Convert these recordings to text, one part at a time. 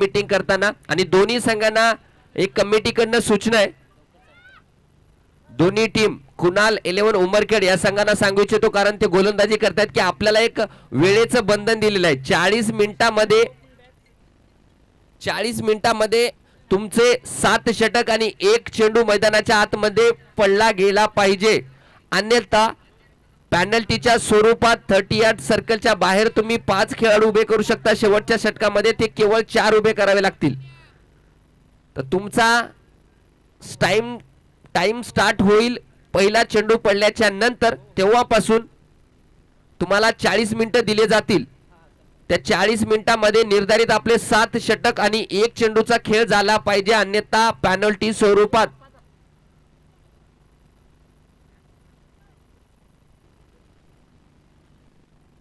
Meeting करताना आणि दोन्ही संघांना एक कमिटीकडनं सूचना आहे. दोन्ही टीम कुणाल 11 उमरखेड या संघांना सांगू इच्छितो कारण ते गोलंदाजी करतात की आपल्याला एक वेळेचं बंधन दिलेलं आहे. 40 मिनिटामध्ये तुमचे 7 षटक आणि 1 चेंडू मैदानाच्या आतमध्ये पडला गेला पाहिजे, अन्यथा पॅनल्टीच्या स्वरूपात 30 सर्कलच्या बाहेर तुम्ही 5 खेळाडू उभे करू शकता. शेवटच्या षटकामध्ये ते केवळ 4 उभे करावे लागतील. तर तुमचा टाइम स्टार्ट होईल पहिला चेंडू पडल्याच्या नंतर. तेव्हापासून तुम्हाला 40 मिनिटं दिले जातील. त्या 40 मिनिटांमध्ये निर्धारित आपले 7 षटक आणि 1 चेंडूचा खेळ झाला पाहिजे, अन्यथा पॅनल्टी स्वरूपात.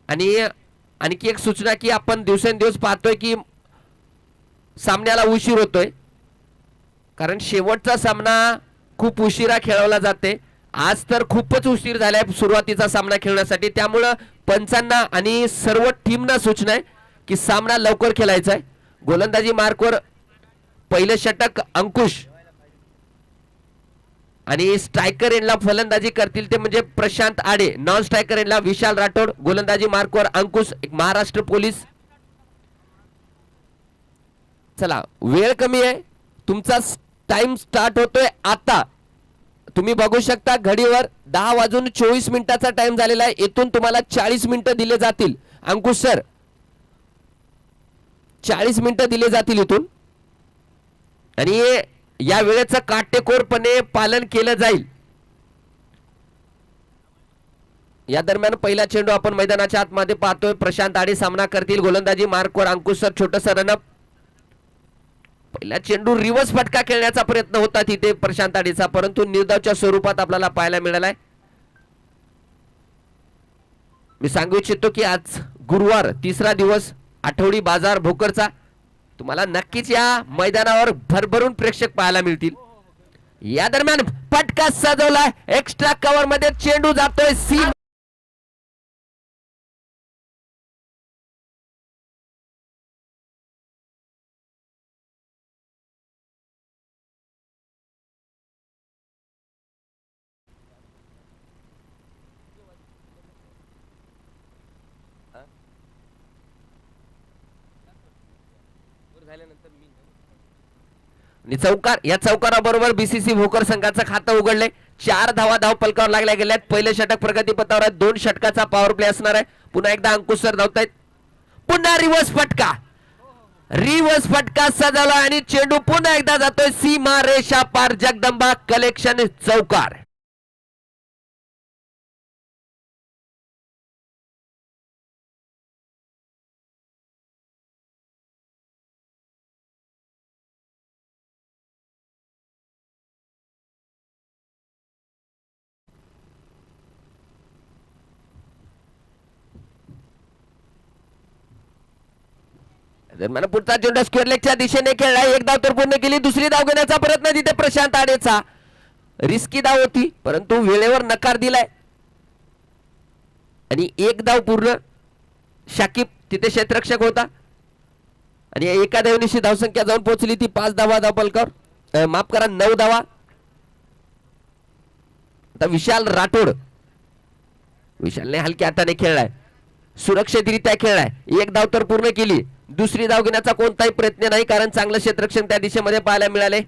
आणि आणखी एक सूचना की आपण दिवसेंदिवस पाहतोय की सामन्याला उशीर होतोय कारण शेवटचा सामना खूप उशिरा खेळवला जाते. आज तर खूपच उशीर झालाय सुरुवातीचा सामना खेळण्यासाठी. त्यामुळं पंचांना आणि सर्व टीमना सूचना आहे की सामना लवकर खेळायचा आहे. गोलंदाजी मार्कवर पहिले षटक अंकुश आणि स्ट्रायकर एंडला फलंदाजी करतील ते म्हणजे प्रशांत आडे. नॉन स्ट्रायकर एंडला विशाल राठोड. गोलंदाजी मार्कवर अंकुश महाराष्ट्र पोलीस. चला वेळ कमी आहे, तुमचा टाइम स्टार्ट होतोय आता. तुम्ही बघू शकता घडीवर 10:24 टाइम झालेला आहे. इथून तुम्हाला 40 मिनिटं दिले जातील. अंकुश सर 40 मिनिटं दिले जातील इथून आणि या वेळेचं काटेकोरपणे पालन केलं जाईल. या दरम्यान पहिला चेंडू आपण मैदानाच्या आतमध्ये पाहतोय. प्रशांत आडे सामना करतील. गोलंदाजी मार्कवर अंकुश सर. छोटंसं रनअप. पहिला चेंडू रिव्हर्स फटका खेळण्याचा प्रयत्न होता तिथे प्रशांत आडेचा, परंतु निर्धावच्या स्वरूपात आपल्याला पाहायला मिळालाय. मी सांगू इच्छितो की आज गुरुवार, तिसरा दिवस आठवडी बाजार भोकरचा. तुम्हाला नक्कीच या मैदानावर भरभरून प्रेक्षक पाहायला मिळतील. या दरम्यान फटका सजवलाय. एक्स्ट्रा कव्हर मध्ये चेंडू जातोय सी. आणि चौकार, या चौकाराबरोबर बीसीसी भोकर संघाचं खातं उघडले. 4 धावा धाव पलकावर लागल्या गेल्यात. पहिले षटक प्रगतीपथावर आहे. 2 षटकाचा पॉवर प्ले असणार आहे. पुन्हा एकदा अंकुश सर धावतायत. पुन्हा रिव्हर्स फटका. रिव्हर्स फटका सजवला आणि चेंडू पुन्हा एकदा जातोय सीमा रेषा पार. जगदंबा कलेक्शन चौकार. दरम्यान पुढचा चेंडू स्क्वेअर लेगच्या दिशेने खेळला. एक धाव तर पूर्ण केली. दुसरी धाव घेण्याचा प्रयत्न तिथे प्रशांत आडेचा. रिस्की धाव होती परंतु वेळेवर नकार दिलाय आणि एक धाव पूर्ण. शाकिब तिथे क्षेत्ररक्षक होता आणि एका धावनिशी धावसंख्या जाऊन पोहोचली ती 5 धावा धाव पलकावर. माफ करा 9 धावा. आता विशाल राठोड. विशालने हलक्या हाताने खेळलाय, सुरक्षितरित्या खेळलाय. एक धाव तर पूर्ण केली. दुसरी धाव घेण्याचा कोणताही प्रयत्न नाही कारण चांगलं क्षेत्ररक्षण त्या दिशेमध्ये पाहायला मिळाले.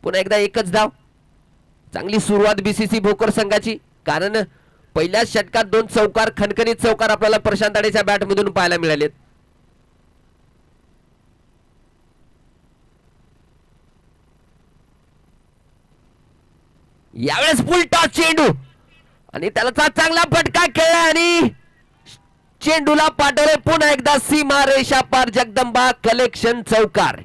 पुन्हा एकदा एकच धाव. चांगली सुरुवात बीसीसी भोकर संघाची कारण पहिल्या षटकात 2 चौकार, खणखणीत चौकार आपल्याला प्रशांत आडेच्या बॅट मधून पाहायला मिळालेत. यावेळेस फुल टॉस चेंडू आणि त्याला चांगला फटका खेळला आणि चेंडूला पाठवले पुन्हा एकदा सीमा रेषा पार. जगदंबा कलेक्शन चौकार.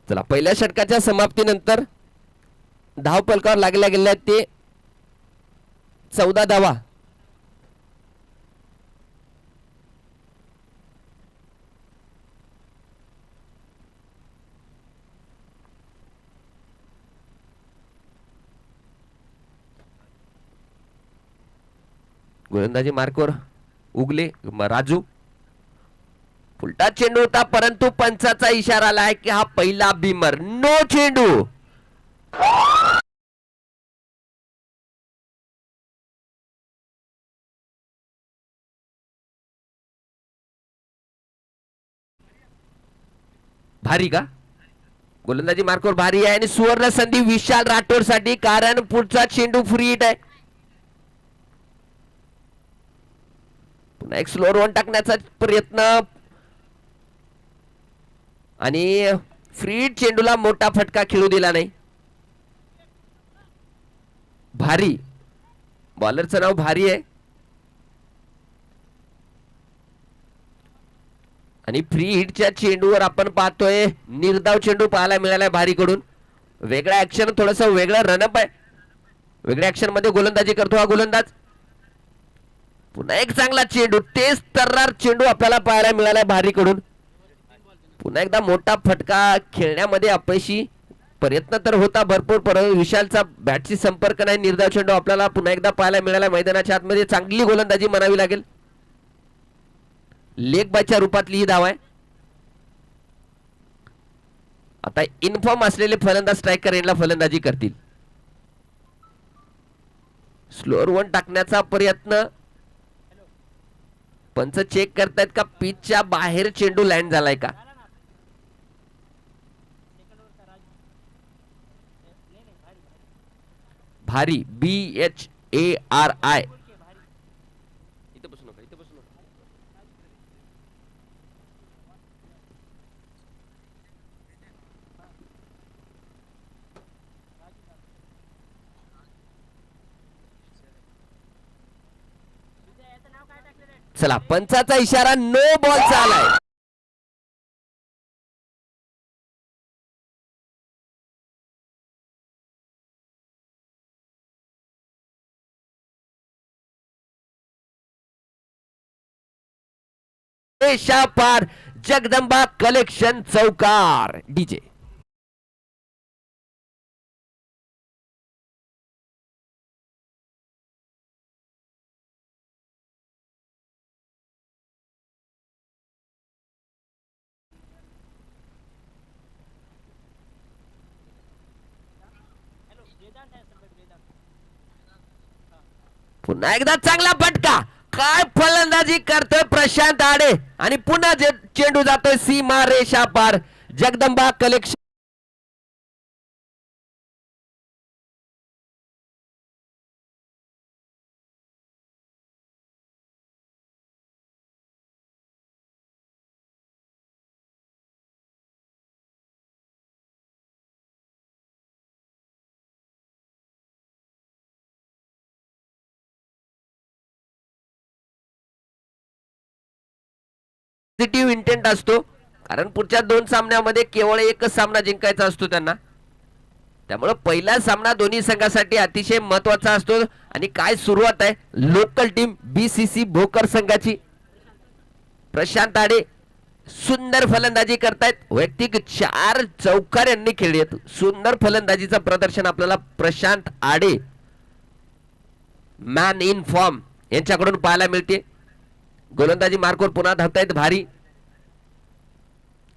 चला पहिल्या षटकाच्या समाप्तीनंतर धाव फलकावर लागल्या गेल्या ते 14 धावा. गोलंदाजी मार्कवर उगले राजू. उलटा चेंडू होता परंतु पंचाचा इशारा आलाय की हा पहिला बिमर. नो चेंडू. भारी का? गोलंदाजी मार्कवर भारी आहे आणि सुवर्ण संधी विशाल राठोड साठी, कारण पुढचा चेंडू फ्री हिट आहे. पुन्हा एक स्लोअर वन टाकण्याचा प्रयत्न आणि फ्री हिट चेंडूला मोठा फटका खेळू दिला नाही. भारी. बॉलरचं नाव भारी आहे आणि फ्री हिटच्या चेंडूवर आपण पाहतोय निर्धाव चेंडू पाहायला मिळालाय भारीकडून. वेगळा ऍक्शन, थोडस वेगळं रनअप आहे. वेगळ्या ऍक्शन मध्ये गोलंदाजी करतो हा गोलंदाज. पुन्हा एक चांगला चेंडू, तेच तर्रार चेंडू आपल्याला पाहायला मिळालाय भारीकडून. पुन्हा एकदा मोठा फटका खेळण्यामध्ये अपयशी. प्रयत्न तर होता भरपूर, परंतु विशालचा बॅटशी संपर्क नाही. निर्धाव चेंडू आपल्याला पुन्हा एकदा पाहायला मिळाला मैदानाच्या आतमध्ये. चांगली गोलंदाजी म्हणावी लागेल. लेग बायच्या रूपातली ही धाव आहे. आता इन्फॉर्म असलेले फलंदाज स्ट्रायकर एंडला फलंदाजी करतील. स्लोअर वन टाकण्याचा प्रयत्न. पंच चेक करतायत का पिचच्या बाहेर चेंडू लँड झालाय का. भारी. BHARI. चला पंचाचा इशारा, नो बॉलचा आलाय. पार जगदंबा कलेक्शन चौकार. डीजे पुन्हा एकदा चांगला फटका. काय फलंदाजी करतोय प्रशांत आडे आणि पुन्हा चेंडू जातोय सीमा रेषा पार. जगदंबा कलेक्शन. पॉझिटिव्ह इंटेंट असतो, कारण पुढच्या 2 सामन्यामध्ये केवळ एकच सामना जिंकायचा असतो त्यांना. त्यामुळे पहिला सामना दोन्ही संघासाठी अतिशय महत्त्वाचा असतो. आणि काय सुरुवात आहे लोकल टीम BCC भोकर संघाची. प्रशांत आडे सुंदर फलंदाजी करतायत. वैयक्तिक 4 चौकार यांनी खेळली आहेत. सुंदर फलंदाजीचं प्रदर्शन आपल्याला प्रशांत आडे, मॅन इन फॉर्म, यांच्याकडून पाहायला मिळते. गोलंदाजी मार्कवर पुन्हा धावतायत भारी.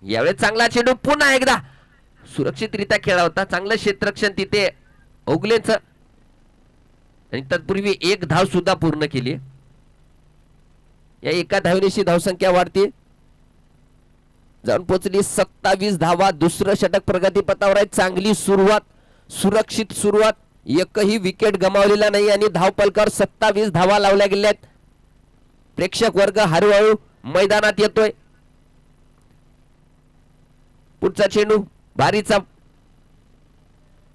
यावेळेस चांगला चेंडू पुन्हा एकदा सुरक्षितरित्या खेळला होता. चांगलं क्षेत्ररक्षण तिथे ओगलेच आणि तत्पूर्वी एक धाव सुद्धा पूर्ण केली. या एका धावनेशी धावसंख्या वाढते, जाऊन पोहोचली 27 धावा. दुसरं षटक प्रगतीपथावर आहे. चांगली सुरुवात, सुरक्षित सुरुवात. एकही विकेट गमावलेला नाही आणि धाव फलकावर 27 धावा लावल्या गेल्या आहेत. प्रेक्षक वर्ग हळूहळू मैदानात येतोय. पुढचा चेंडू भारीचा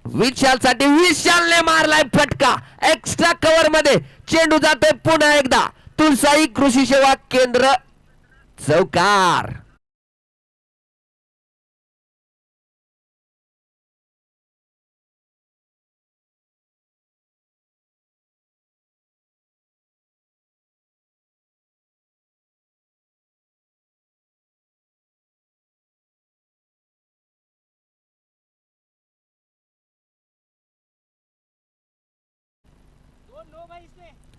विशाल साठी. विशालने मारलाय फटका. एक्स्ट्रा कव्हर मध्ये चेंडू जातोय पुन्हा एकदा. तुळसाई कृषी सेवा केंद्र चौकार.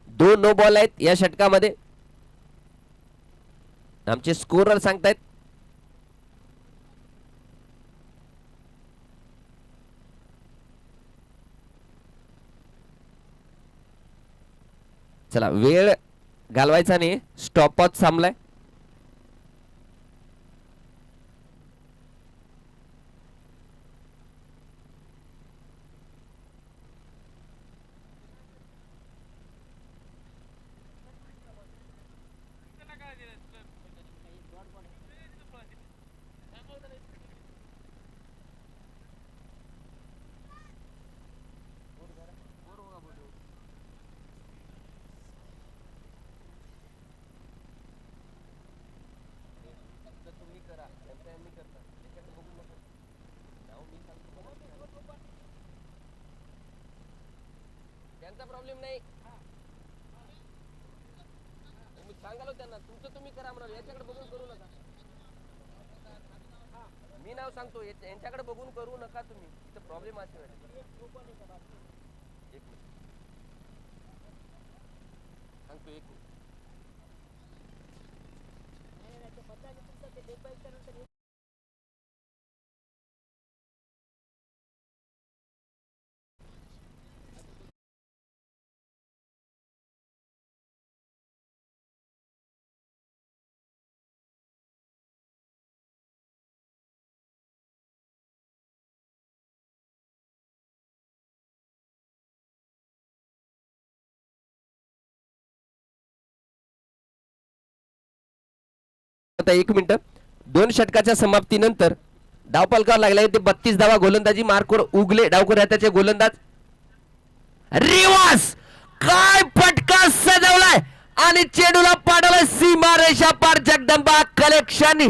2 नो बॉल आहेत या षटकामध्ये. आमचे स्कोरर सांगतायत. चला वेळ घालवायचा नाही, स्टॉप वॉच थांबलाय. त्यांचा प्रॉब्लेम नाही, मी सांगालो त्यांना तुमचं तुम्ही करा म्हणाल, याच्याकडे बघून करू नका. मी नाव सांगतो, यांच्याकडे बघून करू नका तुम्ही, इथं प्रॉब्लेम असेल. एक मिनिट सांगतो, एक मिनिट. आता 1 मिनिट. 2 षटकाच्या समाप्तीनंतर धावपलकावर लागले ते 32 धावा. गोलंदाजी मार्कवर उगले डावकर त्याचे गोलंदाज. रिवास काय फटका सजवलाय आणि चेंडूला पाडवलाय सीमा रेषा पार. जगदंबा कलेक्शन.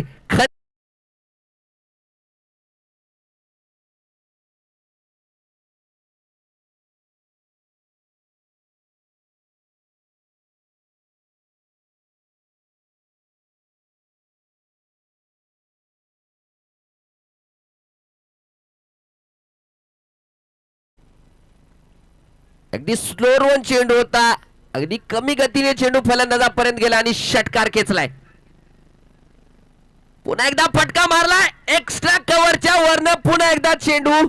अगदी स्लो रोन चेंडू होता, अगदी कमी गतीने चेंडू फलंदाजापर्यंत गेला आणि षटकार खेचलाय. पुन्हा एकदा फटका मारलाय एक्स्ट्रा कव्हरच्या वरनं. पुन्हा एकदा चेंडू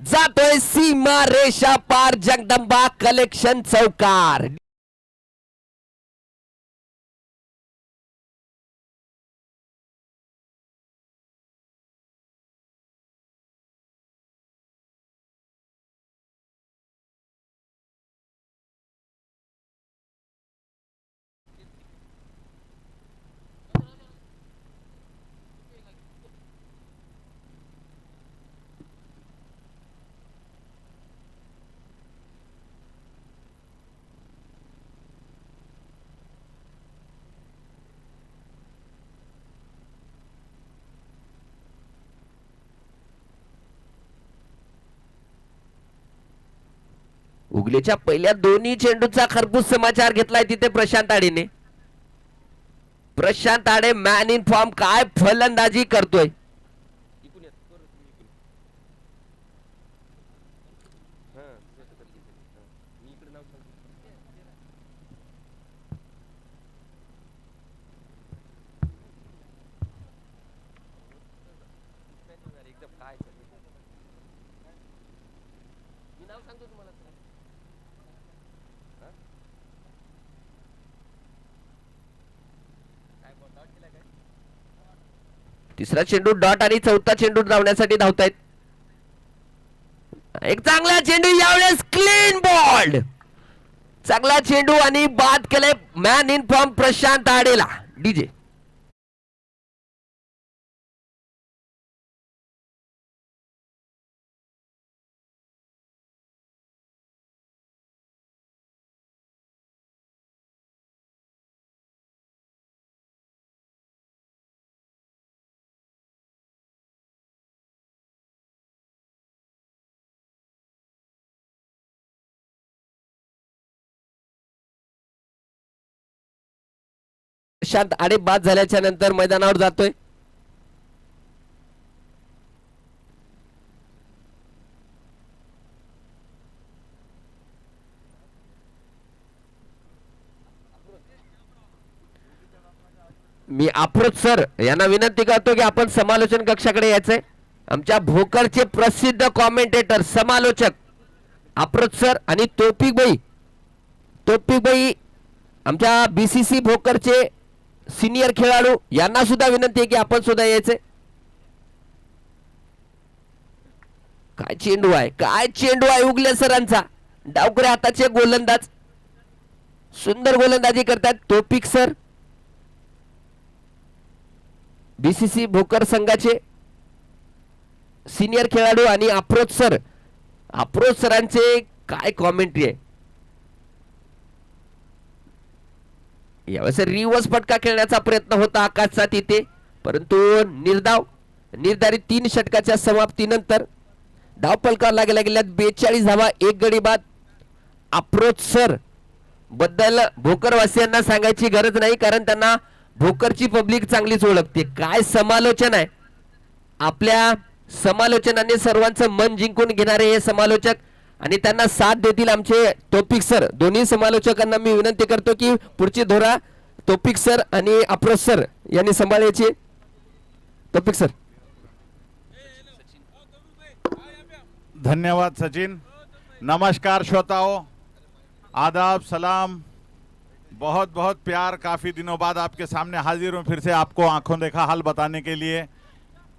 जातोय सीमा रेषा पार. जगदंबा कलेक्शन चौकार. उगलेच्या पहिल्या दोन्ही चेंडूचा खरपूस समाचार घेतलाय तिथे प्रशांत आडेने. प्रशांत आडे मॅन इन फॉर्म. काय फलंदाजी करतोय. तिसरा चेंडू डॉट आणि चौथा चेंडू धावण्यासाठी धावतायत. एक चांगला चेंडू यावेळेस क्लीन बॉल्ड. चांगला चेंडू आणि बाद केले मॅन इन फॉर्म प्रशांत आडेला. डीजे प्रशांत आडे बाद झाल्याच्या नंतर मैदानावर जातोय. मी अप्रोच सर यांना विनंती करतो की आपण समालोचन कक्षाकडे यायचंय. आमच्या भोकरचे प्रसिद्ध कॉमेंटेटर समालोचक अप्रोच सर आणि तोपिक भाई आमच्या बीसीसी भोकरचे सिनियर खेळाडू यांना सुद्धा विनंती आहे की आपण सुद्धा यायचंय. काय चेंडू आहे उगले सरांचा. डावकरे हाताचे गोलंदाज सुंदर गोलंदाजी करतात तोपिक सर, बीसीसी भोकर संघाचे सिनियर खेळाडू आणि अप्रोच सरांचे काय कॉमेंट्री आहे. यावेळेस रिवर्स फटका खेळण्याचा प्रयत्न होता आकाशचा तिथे, परंतु निर्धारित 3 षटकाच्या समाप्तीनंतर धाव पलकावर गेल्यात 42 धावा 1 गडी बाद. अप्रोच सर बद्दल भोकरवासियांना सांगायची गरज नाही, कारण त्यांना भोकरची पब्लिक चांगलीच ओळखते. काय समालोचन आहे. आपल्या समालोचनाने सर्वांचं मन जिंकून घेणारे हे समालोचक आणि त्यांना साथ देतील आमचे तोपिक सर. दोन्ही समालोचकांना मी विनंती करतो की पुढची धोरा तोपिक सर आणि अप्रोच सर यांनी सांभाळायची. तोपिक सर. धन्यवाद सचिन. नमस्कार श्रोताओं, आदाब, सलाम, बहुत बहुत प्यार. काफ़ी दिनों बाद आपके सामने हाजिर हूँ फिर से आपको आंखों देखा हाल बताने के लिए.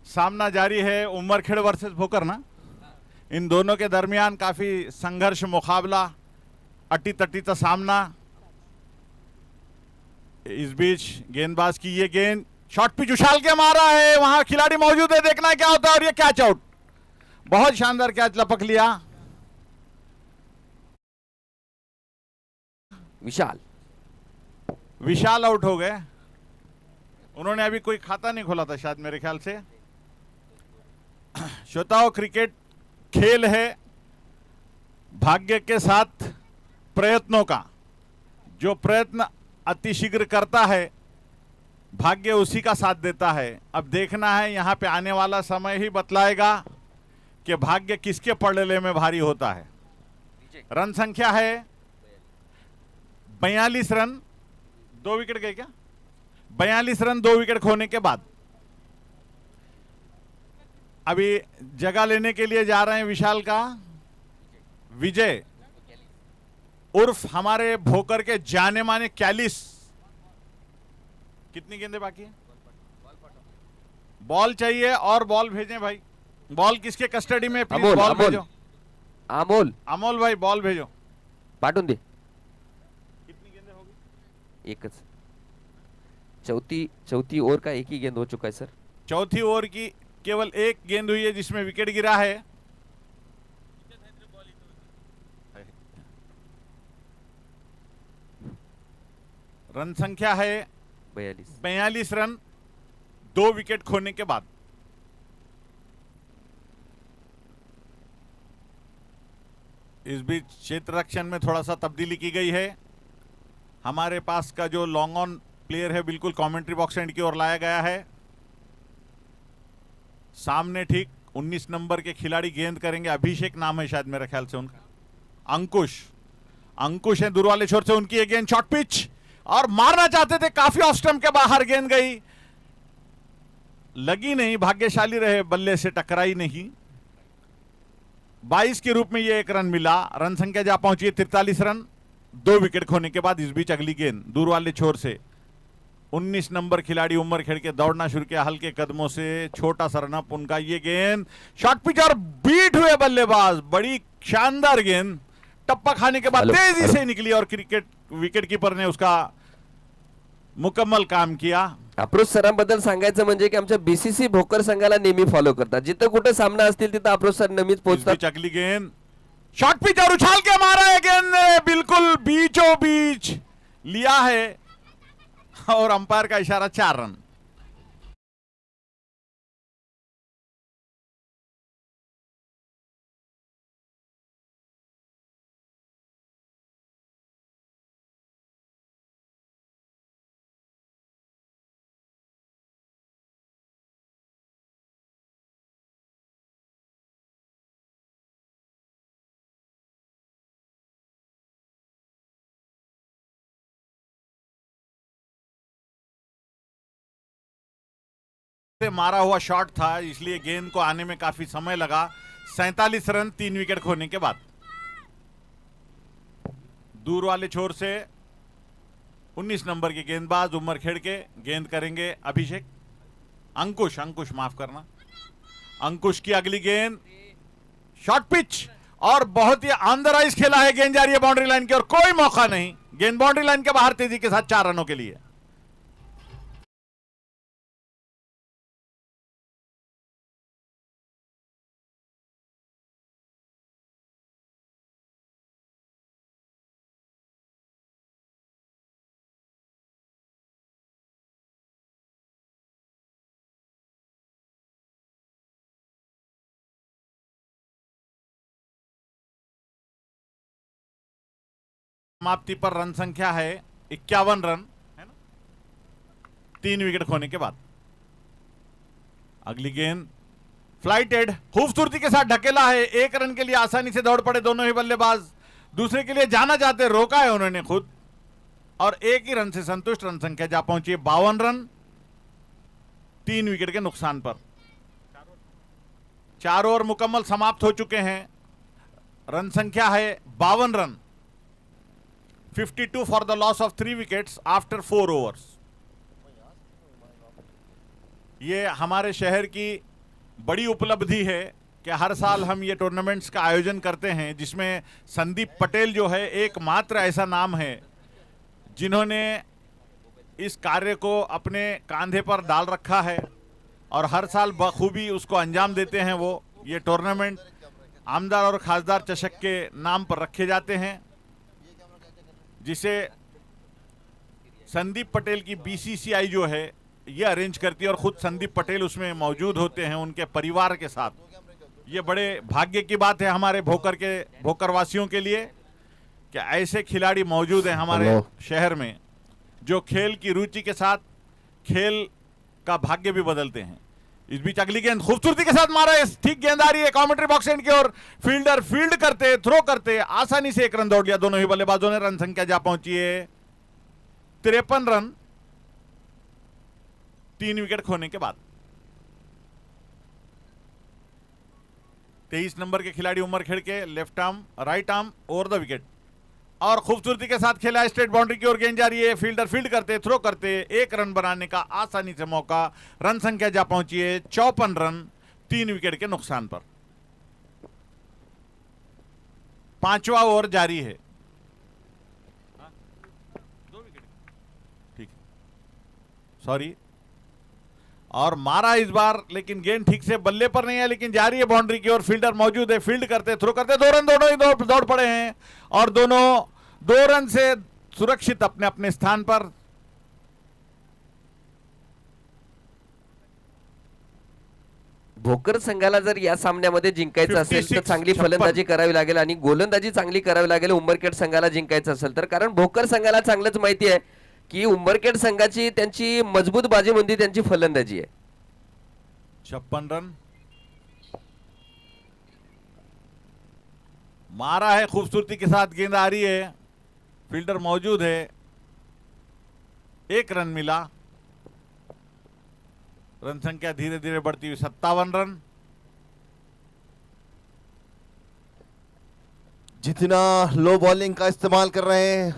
सामना जारी है उमरखेड़ वर्सेस भोकर ना. इन दोनों के दरमियान काफ़ी संघर्ष, मुकाबला, अटी तटीचा सामना. इस बीच गेंदबाज की ये गेंद शॉर्ट पिच उछाल के मारा है, वहां खिलाड़ी मौजूद है, देखना क्या होता है. और ये कैच आउट, बहुत शानदार कैच लपक लिया. विशाल आउट हो गए. उन्होंने अभी कोई खाता नहीं खोला था शायद, मेरे ख्याल से. श्रोताओं, क्रिकेट खेल है भाग्य के साथ प्रयत्नों का. जो प्रयत्न अतिशीघ्र करता है भाग्य उसी का साथ देता है. अब देखना है, यहां पे आने वाला समय ही बतलाएगा कि भाग्य किसके पलड़े में भारी होता है. रन संख्या है 42 रन. 2 विकेट गए क्या? 42 रन 2 विकेट खोने के बाद. अभी जगह लेने के लिए जा रहे हैं विशाल का विजय उर्फ हमारे भोकर के जाने माने कैलिस. कितनी गेंदें बाकी है? बॉल चाहिए और बॉल भेजें भाई. बॉल किसके कस्टडी में? प्लीज बॉल भेजो. अमोल भाई बॉल भेजो. पाठवून दे. कितनी गेंदें होगी? एकच. चौथी ओवर का एक ही गेंद हो चुका है सर. चौथी ओवर की केवल एक गेंद हुई है जिसमें विकेट गिरा है. रन संख्या है 42 रन 2 विकेट खोने के बाद. इस बीच क्षेत्र रक्षण में थोड़ा सा तब्दीली की गई है. हमारे पास का जो लॉन्ग ऑन प्लेयर है बिल्कुल कमेंट्री बॉक्स एंड की ओर लाया गया है. सामने ठीक 19 नंबर के खिलाड़ी गेंद करेंगे. अभिषेक नाम है शायद मेरे ख्याल से उनका. अंकुश है दूर वाले छोर से. उनकी एक गेंद शॉर्ट पिच और मारना चाहते थे, काफी ऑफ स्टंप के बाहर गेंद गई, लगी नहीं. भाग्यशाली रहे, बल्ले से टकराई नहीं. 22 के रूप में ये 1 रन मिला. रन संख्या जा पहुंची है 43 रन 2 विकेट खोने के बाद. इस बीच अगली गेंद दूर वाले छोर से 19 नंबर खिलाड़ी उमरखेड़ के दौड़ना शुरू किया हल्के कदमों से. छोटा सा रनअप उनका. ये गेंद शॉर्ट पिच और बीट हुए बल्लेबाज. बड़ी शानदार गेंद टप्पा खाने के बाद तेजी से निकली और विकेट कीपर ने उसका मुकम्मल काम किया. अप्रोच सरांबद्दल सांगायचं म्हणजे की आमच्या बीसीसी भोकर संघाला नेहमी फॉलो करतात. जिथे कुठे सामना असतील तिथे अप्रोच सर नेहमीच पोहोचतात. अगली गेंद शॉर्ट पिच और उछाल के मारा है. गेंद ने बिल्कुल बीचों बीच लिया है और अंपायर का इशारा 4 रन. से मारा हुआ शॉट था, इसलिए गेंद को आने में काफी समय लगा। 47 रन 3 विकेट खोने के बाद। दूर वाले छोर से 19 नंबर के गेंदबाज उमरखेड़ के गेंद करेंगे अभिषेक। अंकुश माफ करना, अंकुश की अगली गेंद शॉर्ट पिच और बहुत ही ऑन द राइज खेला है। गेंद जा रही है बाउंड्री लाइन की और कोई मौका नहीं। गेंद बाउंड्री लाइन के बाहर तेजी के साथ 4 रनों के लिए। समाप्ति पर रन संख्या है 51 रन, है ना, 3 विकेट खोने के बाद। अगली गेंद फ्लाइटेड, खूबसूरती के साथ ढकेला है। 1 रन के लिए आसानी से दौड़ पड़े दोनों ही बल्लेबाज। दूसरे के लिए जाना चाहते, रोका है उन्होंने खुद और 1 ही रन से संतुष्ट। रन संख्या जा पहुंची है 52 रन 3 विकेट के नुकसान पर। 4 ओवर मुकम्मल समाप्त हो चुके हैं। रन संख्या है 52 run, 52 for the loss of 3 wickets after 4 overs. ये हमारे शहर की बड़ी उपलब्धि है कि हर साल हम ये टूर्नामेंट्स का आयोजन करते हैं, जिसमें संदीप पटेल जो है एकमात्र ऐसा नाम है जिन्होंने इस कार्य को अपने कांधे पर डाल रखा है और हर साल बखूबी उसको अंजाम देते हैं। वो ये टूर्नामेंट आमदार और खासदार चषक के नाम पर रखे जाते हैं, जिसे संदीप पटेल की बीसीसीआई जो है ये अरेंज करती है और खुद संदीप पटेल उसमें मौजूद होते हैं उनके परिवार के साथ। ये बड़े भाग्य की बात है हमारे भोकर वासियों के लिए कि ऐसे खिलाड़ी मौजूद हैं हमारे शहर में जो खेल की रुचि के साथ खेल का भाग्य भी बदलते हैं। इस बीच अगली गेंद खूबसूरती के साथ मारा है, ठीक गेंद आ रही है कमेंट्री बॉक्स एंड की ओर। फील्डर फील्ड करते, थ्रो करते आसानी से 1 रन दौड़ लिया दोनों ही बल्लेबाजों ने। रन संख्या जा पहुंची है 53 रन 3 विकेट खोने के बाद। 23 नंबर के खिलाड़ी उमरखेड़ के left arm right arm over the wicket और खूबसूरती के साथ खेला है। स्ट्रेट बाउंड्री की ओर गेंद जा रही है। फील्डर फील्ड करते, थ्रो करते 1 रन बनाने का आसानी से मौका। रन संख्या जा पहुंची है 54 रन 3 विकेट के नुकसान पर। 5वां ओवर जारी है। ठीक है, सॉरी। और मारा इस बार, लेकिन गेंद ठीक से बल्ले पर नहीं है, लेकिन जा रही है बाउंड्री की ओर। फील्डर मौजूद है, फील्ड करते, थ्रो करते 2 रन दोनों ही दौड़ पड़े हैं और दोनों 2 रन से सुरक्षित अपने अपने स्थान पर। भोकर संघाला जर या सामन्यामध्ये जिंकायचं असेल तर 56, चांगली 56. फलंदाजी करावी लागेल आणि गोलंदाजी चांगली करावी लागेल उंबरखेड संघाला जिंकायचं असेल तर. कारण भोकर संघाला चांगलंच माहिती आहे की उंबरखेड संघाची त्यांची मजबूत बाजीबंदी त्यांची फलंदाजी आहे. 56 रन मारा है, खूबसूरती के साथ गेंद आ रही है, फील्डर मौजूद है, 1 रन मिला। रन संख्या धीरे धीरे बढ़ती हुई 57 रन। जितना लो बॉलिंग का इस्तेमाल कर रहे हैं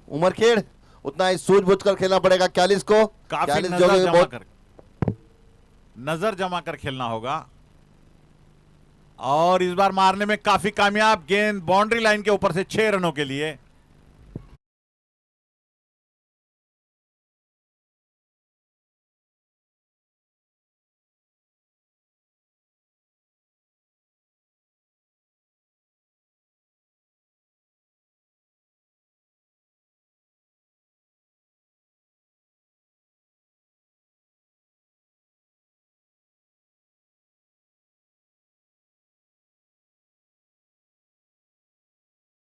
उमरखेड़, उतना ही सूझबूझ कर खेलना पड़ेगा 41 को। काफी 41 नजर जो जमा कर खेलना होगा और इस बार मारने में काफी कामयाब। गेंद बाउंड्री लाइन के ऊपर से 6 रनों के लिए।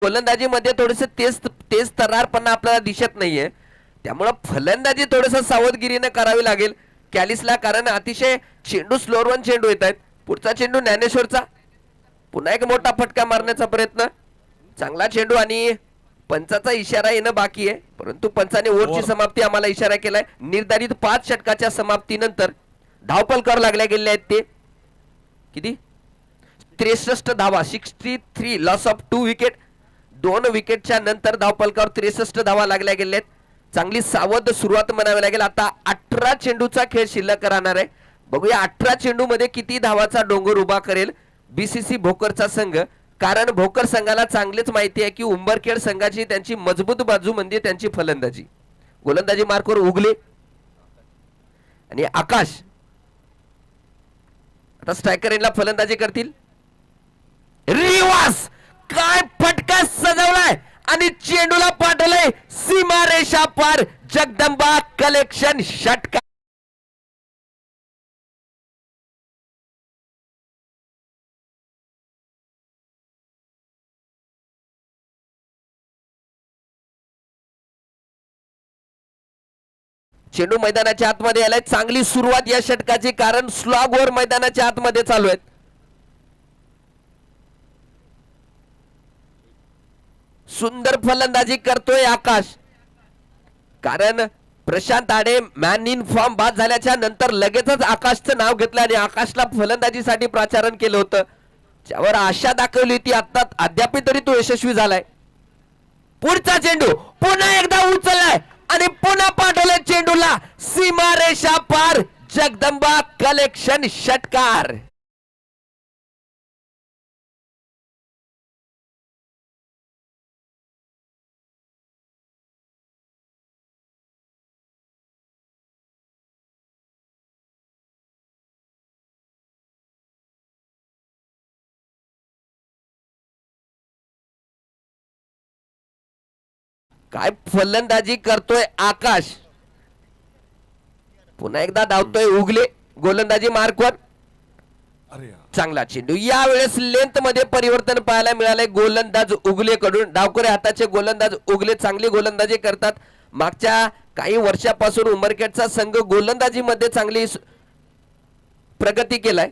गोलंदाजीमध्ये थोडेसे तेज तरारपणा आपल्याला दिसत नाहीये, त्यामुळे फलंदाजी थोडंसं सावधगिरीने करावी लागेल कॅलिसला. कारण अतिशय चेंडू स्लोअर चेंडू येत आहेत. पुढचा चेंडू ज्ञानेश्वरचा, पुन्हा एक मोठा फटका मारण्याचा प्रयत्न. चांगला चेंडू आणि पंचाचा इशारा येणं बाकी आहे, परंतु पंचाने ओव्हरची समाप्ती आम्हाला इशारा केलाय. निर्धारित 5 षटकाच्या समाप्तीनंतर धावपलकावर लागल्या गेलेल्या आहेत ते किती 63 धावा 63 लॉस ऑफ 2 विकेट. 2 विकेटच्या नंतर धावपलकावर 63 धावा लागल्या गेल्या आहेत. चांगली सावध सुरुवात म्हणावी लागेल. आता 18 चेंडूचा खेळ शिल्लक राहणार आहे. बघूया 18 चेंडू मध्ये किती धावाचा डोंगर उभा करेल बीसीसी भोकरचा संघ. कारण भोकर संघाला चांगलीच माहिती आहे की उंबरखेड संघाची त्यांची मजबूत बाजू म्हणजे त्यांची फलंदाजी. गोलंदाजी मार्कवर उगले आणि आकाश आता स्ट्रायकर यांना फलंदाजी करतील. रिवास काय फटका सजवलाय आणि चेंडूला पाठवलंय सीमारेषा पार. जगदंबा कलेक्शन षटकार. चेंडू मैदानाच्या आतमध्ये आलाय. चांगली सुरुवात या षटकाची कारण स्लॉग वर मैदानाच्या आतमध्ये चालू आहेत. सुंदर फलंदाजी करतोय आकाश. कारण प्रशांत आडे मॅन इन फॉर्म बाद झाल्याच्या नंतर लगेचच आकाशचं नाव घेतलं आणि आकाशला फलंदाजीसाठी प्राचारण केलं होतं. ज्यावर आशा दाखवली होती आता अद्याप तरी तो यशस्वी झालाय. पुढचा चेंडू पुन्हा एकदा उचललाय आणि पुन्हा पाठवलंय चेंडूला सीमारेषा पार. जगदंबा कलेक्शन षटकार. काय फलंदाजी करतोय आकाश. पुन्हा एकदा धावतोय उगले गोलंदाजी मार्कवर. चांगला चेंडू. यावेळेस लेंथ मध्ये परिवर्तन पाहायला मिळालंय गोलंदाज उगले कडून. डावकरे हाताचे गोलंदाज उगले चांगली गोलंदाजी करतात. मागच्या काही वर्षापासून उमरखेडचा संघ गोलंदाजी मध्ये चांगली प्रगती केलाय.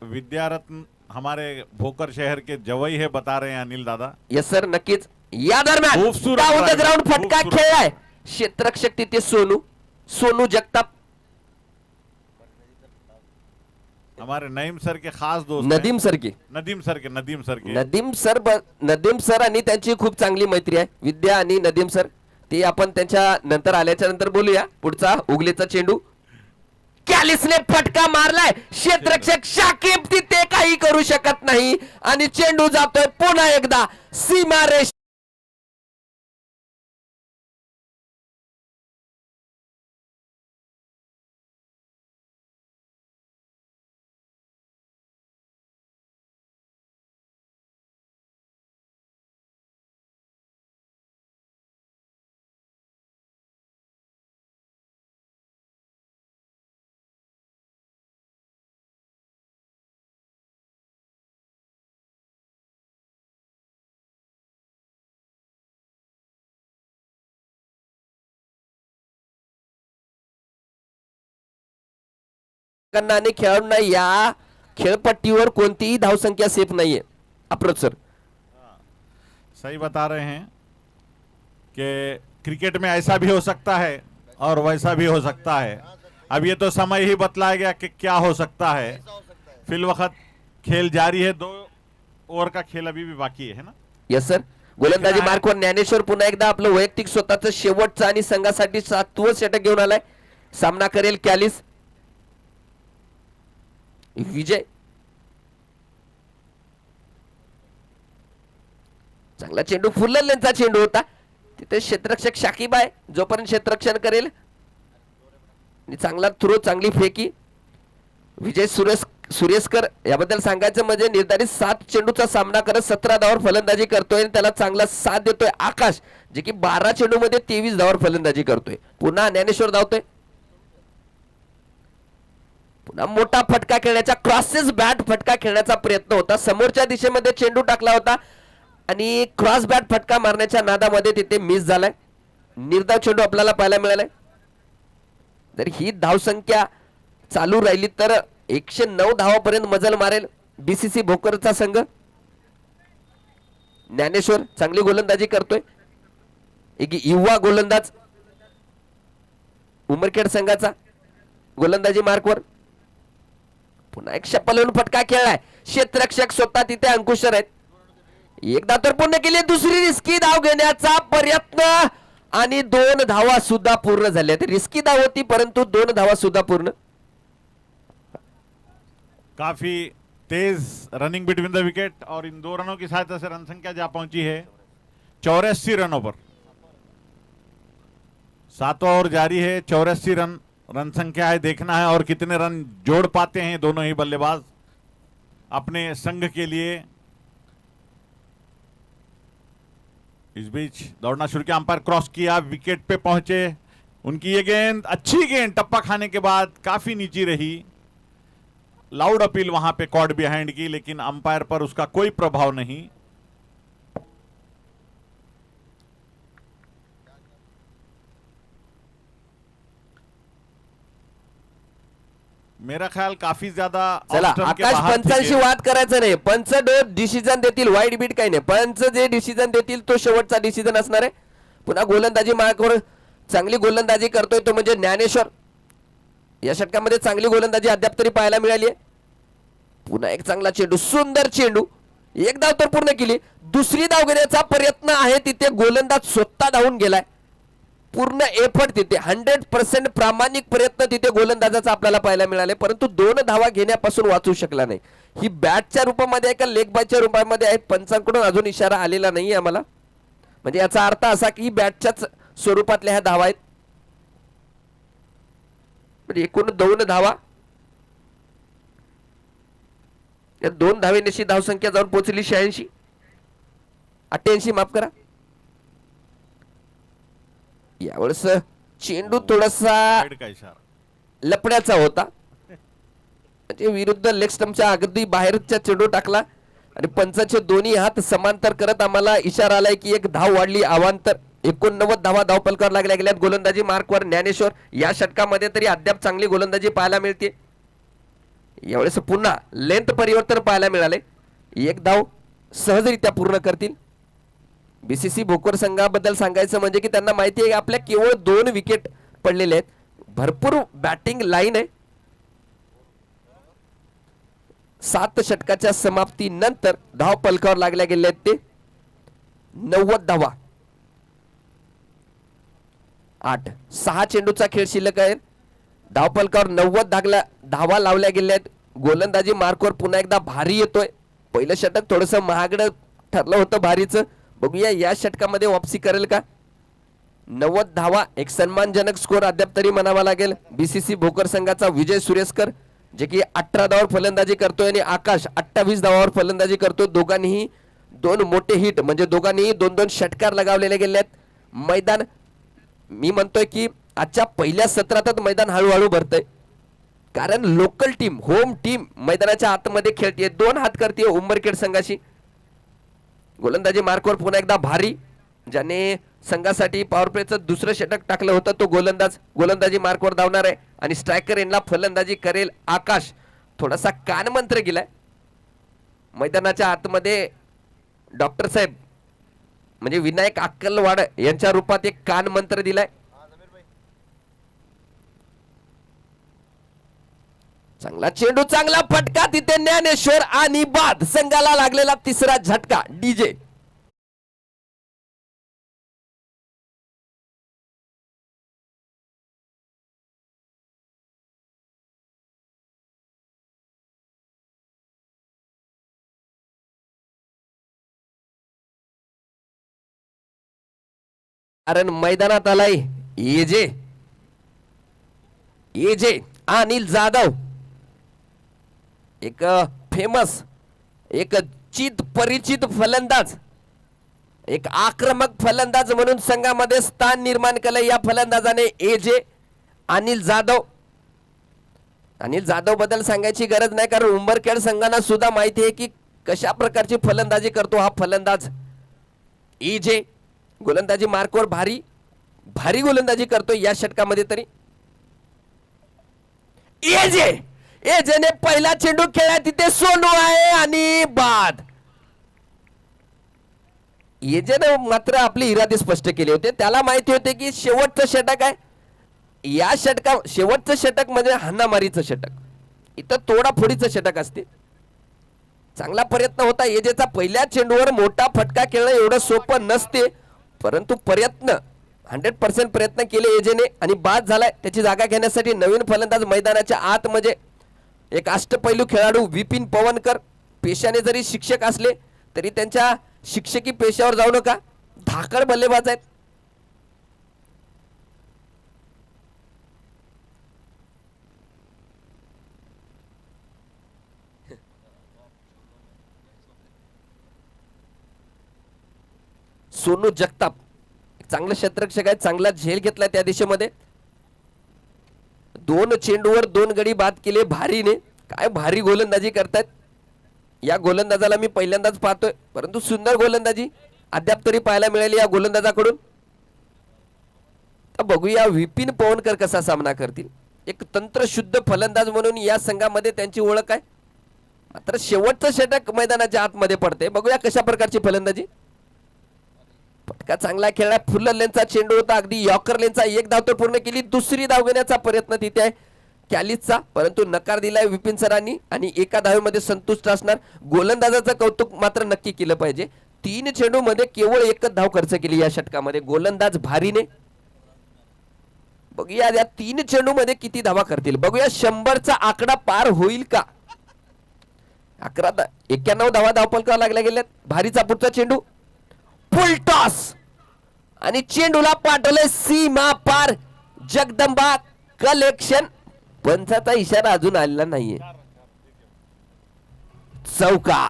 विद्यारत्न हमारे भोकर शहर के जवई है बता रहे हैं अनिल दादा. यस सर नक्कीच. या दरम्यान डाऊन द ग्राउंड फटका खेळलाय क्षेत्ररक्षक तिथे सोनू जगताप. हमारे नईम सर के खास दोस्त नदीम सर की नदीम सर नदीम सर आणि त्यांची खूप चांगली मैत्री आहे. विद्या आणि नदीम सर ते आपण त्यांच्या नंतर आल्याच्या नंतर बोलूया. पुढचा उगलेचा चेंडू कॅलिसने फटका मारलाय. क्षेत्ररक्षक शाकिब तिथे काही करू शकत नाही आणि चेंडू जातोय पुन्हा एकदा सीमारेष. आणि खेळाडूंना या खेळपट्टीवर कोणतीही धावसंख्या सेफ नाहीये. अप्रोच सर सही बता रहे हैं कि क्रिकेट में ऐसा भी हो सकता है और वैसा भी हो सकता है. अब ये तो समय ही बतलाया गया कि क्या हो सकता है. फिल वक्त खेल जारी है. 2 ओव्हर का खेल अभी भी बाकी है ना. Yes sir. गोलंदाजी मार्कवर ज्ञानेश्वर पुन्हा एकदा आपलं वैयक्तिक स्वतःचं शेवटचं आणि संघासाठी 7वं षटक घेऊन आलाय. सामना करेल कॅलिस. विजय चांगला चेंडू फुल लेंथचा चेंडू होता. तिथे क्षेत्ररक्षक शाकिब आहे जोपर्यंत क्षेत्ररक्षण करेल. चांगला थ्रो चांगली फेकी. विजय सुरेशकर याबद्दल सांगायचं म्हणजे निर्धारित 7 चेंडूचा सामना करत 17 धावांवर फलंदाजी करतोय. त्याला चांगला साथ देतोय आकाश जे की 12 चेंडू मध्ये 23 धावांवर फलंदाजी करतोय. पुन्हा ज्ञानेश्वर धावतोय. पुन्हा मोठा फटका खेळण्याचा क्रॉसेस बॅट फटका खेळण्याचा प्रयत्न होता. समोरच्या दिशेमध्ये चेंडू टाकला होता आणि क्रॉस बॅट फटका मारण्याच्या नादामध्ये तिथे मिस झालाय. निर्धाव चेंडू आपल्याला पाहायला मिळालाय. जर ही धावसंख्या चालू राहिली तर 109 धावापर्यंत मजल मारेल बीसीसी भोकरचा संघ. ज्ञानेश्वर चांगली गोलंदाजी करतोय. एक युवा गोलंदाज उमरखेड संघाचा गोलंदाजी मार्कवर. पुन्हा एक शपलून फटका खेळलाय, क्षेत्ररक्षक स्वतः तिथे अंकुशर आहेत. एकदा तर पूर्ण केली, दुसरी रिस्की धाव घेण्याचा प्रयत्न आणि 2 धावा सुद्धा पूर्ण झाल्या. रिस्की धाव होती परंतु 2 धावा सुद्धा पूर्ण. काफी तेज रनिंग बिटवीन द विकेट और इन 2 रनों की सहायता से रन संख्या जा पहुंची है 84 रनों पर. 7वां ओवर जारी है, 84 रन संख्या है. देखना है और कितने रन जोड़ पाते हैं दोनों ही बल्लेबाज अपने संघ के लिए. इस बीच दौड़ना शुरू किया, अंपायर क्रॉस किया, विकेट पे पहुंचे. उनकी ये गेंद, अच्छी गेंद, टप्पा खाने के बाद काफी नीची रही. लाउड अपील वहां पे कॉर्ड बिहाइंड की, लेकिन अंपायर पर उसका कोई प्रभाव नहीं. मेरा ख्याल काफी ज्यादा चला ऑफ स्टंप के आकाश बाहर थी पंचांशी गेंद. वाद करायचं नाही. पंच डिसिजन देतील, वाईट बीट काही नाही. पंच जे डिसिजन देतील तो शेवटचा डिसिजन असणार आहे. पुन्हा गोलंदाजी मार्कवर चांगली गोलंदाजी करतोय तो म्हणजे ज्ञानेश्वर. या षटकामध्ये चांगली गोलंदाजी अद्याप तरी पाहायला मिळाली आहे. पुन्हा एक चांगला चेंडू, सुंदर चेंडू. एक धाव तर पूर्ण केली, दुसरी धाव घेण्याचा प्रयत्न आहे. तिथे गोलंदाज स्वतः धावून गेलाय. पूर्ण एफर्ट तिथे 100% प्रामाणिक प्रयत्न तिथे गोलंदाजाचा आपल्याला पाहायला मिळाले, परंतु 2 धावा घेण्यापासून वाचू शकला नाही. ही बॅटच्या रूपामध्ये आहे का लेग बायच्या रूपामध्ये आहे, पंचांकडून अजून इशारा आलेला नाही आम्हाला. म्हणजे याचा अर्थ असा की बॅटच्याच स्वरूपातल्या ह्या धावा आहेत. एकूण 2 धावा, या 2 धावेनिशी धावसंख्या जाऊन पोहोचली 86, 88 माफ करा. यावेळेस चेंडू थोडासा साइड का इशारा. लपण्याचा होता, म्हणजे विरुद्ध लेग स्टंपच्या अगदी बाहेरच्या चेंडू टाकला आणि पंचाचे दोन्ही हात समांतर करत आम्हाला इशारा आलाय की एक धाव वाढली. अवांतर 89 धावा धावफलकावर लागल्या गेल्यात. गोलंदाजी मार्कवर ज्ञानेश्वर. या षटकामध्ये तरी अद्याप चांगली गोलंदाजी पाहायला मिळते. यावेळेस पुन्हा लेंथ परिवर्तन पाहायला मिळाले. एक धाव सहजरित्या पूर्ण करतील. बीसीसी भोकर संघाबद्दल सांगायचं म्हणजे की त्यांना माहिती आहे की आपल्या केवळ 2 विकेट पडलेले आहेत. भरपूर बॅटिंग लाईन आहे. 7 षटकाच्या समाप्तीनंतर धाव पलकावर लागल्या गेले आहेत ते 90 धावा. 6 चेंडूचा खेळ शिल्लक आहे. धाव पलकावर 90 धावा लावल्या गेल्या आहेत. गोलंदाजी मार्कवर पुन्हा एकदा भारी येतोय. पहिलं षटक थोडंसं महागडं ठरलं होतं भारीचं. बघूया या षटकामध्ये वापसी करेल का. 90 धावा एक सन्मानजनक स्कोर अद्याप तरी म्हणावा लागेल. बीसीसी भोकर संघाचा विजय सुरेशकर जे की 18 धावावर फलंदाजी करतोय आणि आकाश 28 धावावर फलंदाजी करतोय. दोघांनीही 2 मोठे हिट म्हणजे दोघांनीही 2-2 षटकार लगावलेले गेले आहेत. मैदान मी म्हणतोय की आजच्या पहिल्या सत्रातच मैदान हळूहळू भरतंय, कारण लोकल टीम, होम टीम मैदानाच्या आतमध्ये खेळते. 2 हात करते उंबरखेड संघाशी. गोलंदाजी मार्कवर पुन्हा एकदा भारी, ज्याने संघासाठी पॉवर प्लेचं दुसरं षटक टाकलं होतं तो गोलंदाजी मार्कवर धावणार आहे आणि स्ट्रायकर यांना फलंदाजी करेल आकाश. थोडासा कानमंत्र गेलाय मैदानाच्या आतमध्ये. डॉक्टर साहेब म्हणजे विनायक अक्कलवाड यांच्या रूपात एक कानमंत्र दिलाय. चांगला चेंडू, चांगला फटका तिथे ज्ञानेश्वर आणि बाद. संघाला लागलेला 3रा झटका. डीजे कारण मैदानात आलाय एजे अनिल जाधव. एक फेमस, एक परिचित फलंदाज, एक आक्रमक फलंदाज म्हणून संघामध्ये स्थान निर्माण केलं या फलंदाजाने एजे अनिल जाधव. अनिल जाधव बद्दल सांगायची गरज नाही, कारण उंबरखेड संघांना सुद्धा माहिती आहे की कशा प्रकारची फलंदाजी करतो हा फलंदाज एजे. गोलंदाजी मार्कवर भारी गोलंदाजी करतो या षटकामध्ये तरी. एजेने पहिला चेंडू खेळला, तिथे सोनू आहे आणि बाद. एजेने मात्र आपले इरादे स्पष्ट केले होते. त्याला माहिती होते की शेवटचं षटक आहे. या शेवटचं षटक म्हणजे हाणामारीचं षटक. इथं तोडाफोडीचं षटक असते. चांगला प्रयत्न होता एजेचा. पहिल्या चेंडूवर मोठा फटका खेळणं एवढं सोपं नसते, परंतु प्रयत्न 100% प्रयत्न केले एजेने आणि बाद झालाय. त्याची जागा घेण्यासाठी नवीन फलंदाज मैदानाच्या आत म्हणजे एक अष्टपैलू खेळाडू विपिन पवनकर. पेशाने जरी शिक्षक असले तरी त्यांच्या शिक्षकी पेशावर जाऊ नका. धाकड बल्लेबाज आहेत. सोनू जगताप चांगले क्षेत्ररक्षक आहेत. चांगला झेल घेतला त्या दिशेमध्ये. 2 चेंडूवर 2 गडी बाद केले भारीने. काय भारी गोलंदाजी करतायत. या गोलंदाजाला मी पहिल्यांदाच पाहतोय, परंतु सुंदर गोलंदाजी अद्याप तरी पाहायला मिळाली या गोलंदाजाकडून. तर बघूया विपिन पवनकर कसा सामना करतील. एक तंत्रशुद्ध फलंदाज म्हणून या संघामध्ये त्यांची ओळख आहे. मात्र शेवटचं षटक मैदानाच्या आतमध्ये पडते. बघूया कशा प्रकारची फलंदाजी. फटका चांगला खेळला. फुल लेनचा चेंडू होता. अगदी यॉर्कर लेनचा. एक धाव तो पूर्ण केली. दुसरी धाव घेण्याचा प्रयत्न तिथे आहे कॅलिसचा, परंतु नकार दिलाय विपिन सरांनी आणि एका धावेमध्ये संतुष्ट असणार. गोलंदाजाचं कौतुक मात्र नक्की केलं पाहिजे. 3 चेंडू मध्ये केवळ एकच धाव खर्च केली या षटकामध्ये. गोलंदाज भारीने. बघूया या 3 चेंडू मध्ये किती धावा करतील. बघूया 100चा आकडा पार होईल का. 91 धावा धावफलकावर लागल्या गेल्यात. भारीचा पुढचा चेंडू फुल टॉस आणि चेंडूला पाठवले सीमा पार. जगदंबा कलेक्शन. पंचाचा इशारा अजून आलेला नाहीये. चौका.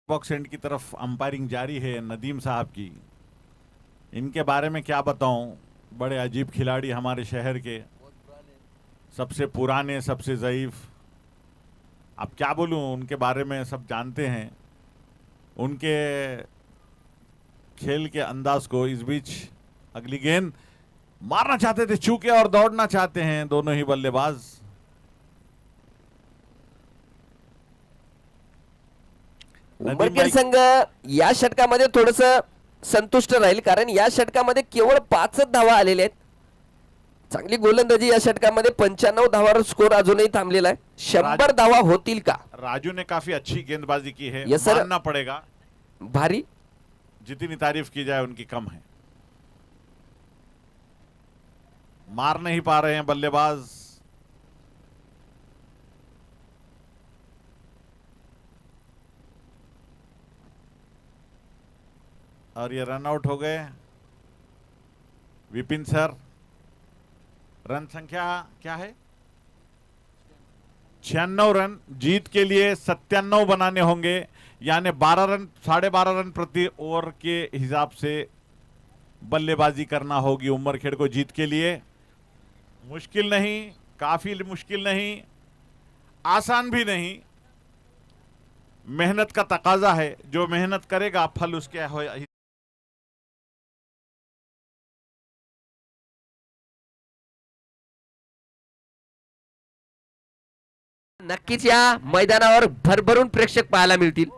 बॉक्स एंड की तरफ अंपायरिंग जारी है नदीम साहब की. इनके बारे में क्या बताऊं. बड़े अजीब खिलाड़ी हमारे शहर के. सबसे पुराने, सबसे ज़ईफ. अब क्या बोलूं उनके बारे में. सब जानते हैं उनके खेल के अंदाज को. इस बीच अगली गेंद मारना चाहते थे, चूके और दौड़ना चाहते हैं दोनों ही बल्लेबाज. उमरखेड संघ या षटकामध्ये थोडस संतुष्ट राहील, कारण या षटकामध्ये केवळ 5च धावा आलेल्या आहेत. चांगली गोलंदाजी या षटकामध्ये. 95 धावावर स्कोर अजूनही थांबलेला आहे. 100 धावा होतील का. राजू ने काफी अच्छी गेंदबाजी की है. Yes sir. मानना पड़ेगा. भारी. जितनी तारीफ की जाए उनकी कम है. मार नहीं पा रहे हैं बल्लेबाज. और ये रन आउट हो गए. विपिन सर. रन संख्या क्या है. 96 रन. जीत के लिए 97 बनाने होंगे, यानी 12 रन 12.5 रन प्रति ओवर के हिसाब से बल्लेबाजी करना होगी उमरखेड़ को जीत के लिए. मुश्किल नहीं, काफी मुश्किल नहीं, आसान भी नहीं. मेहनत का तकाजा है. जो मेहनत करेगा फल उसके हो. नक्कीच या मैदानावर भरभरून प्रेक्षक पाहायला मिळतील.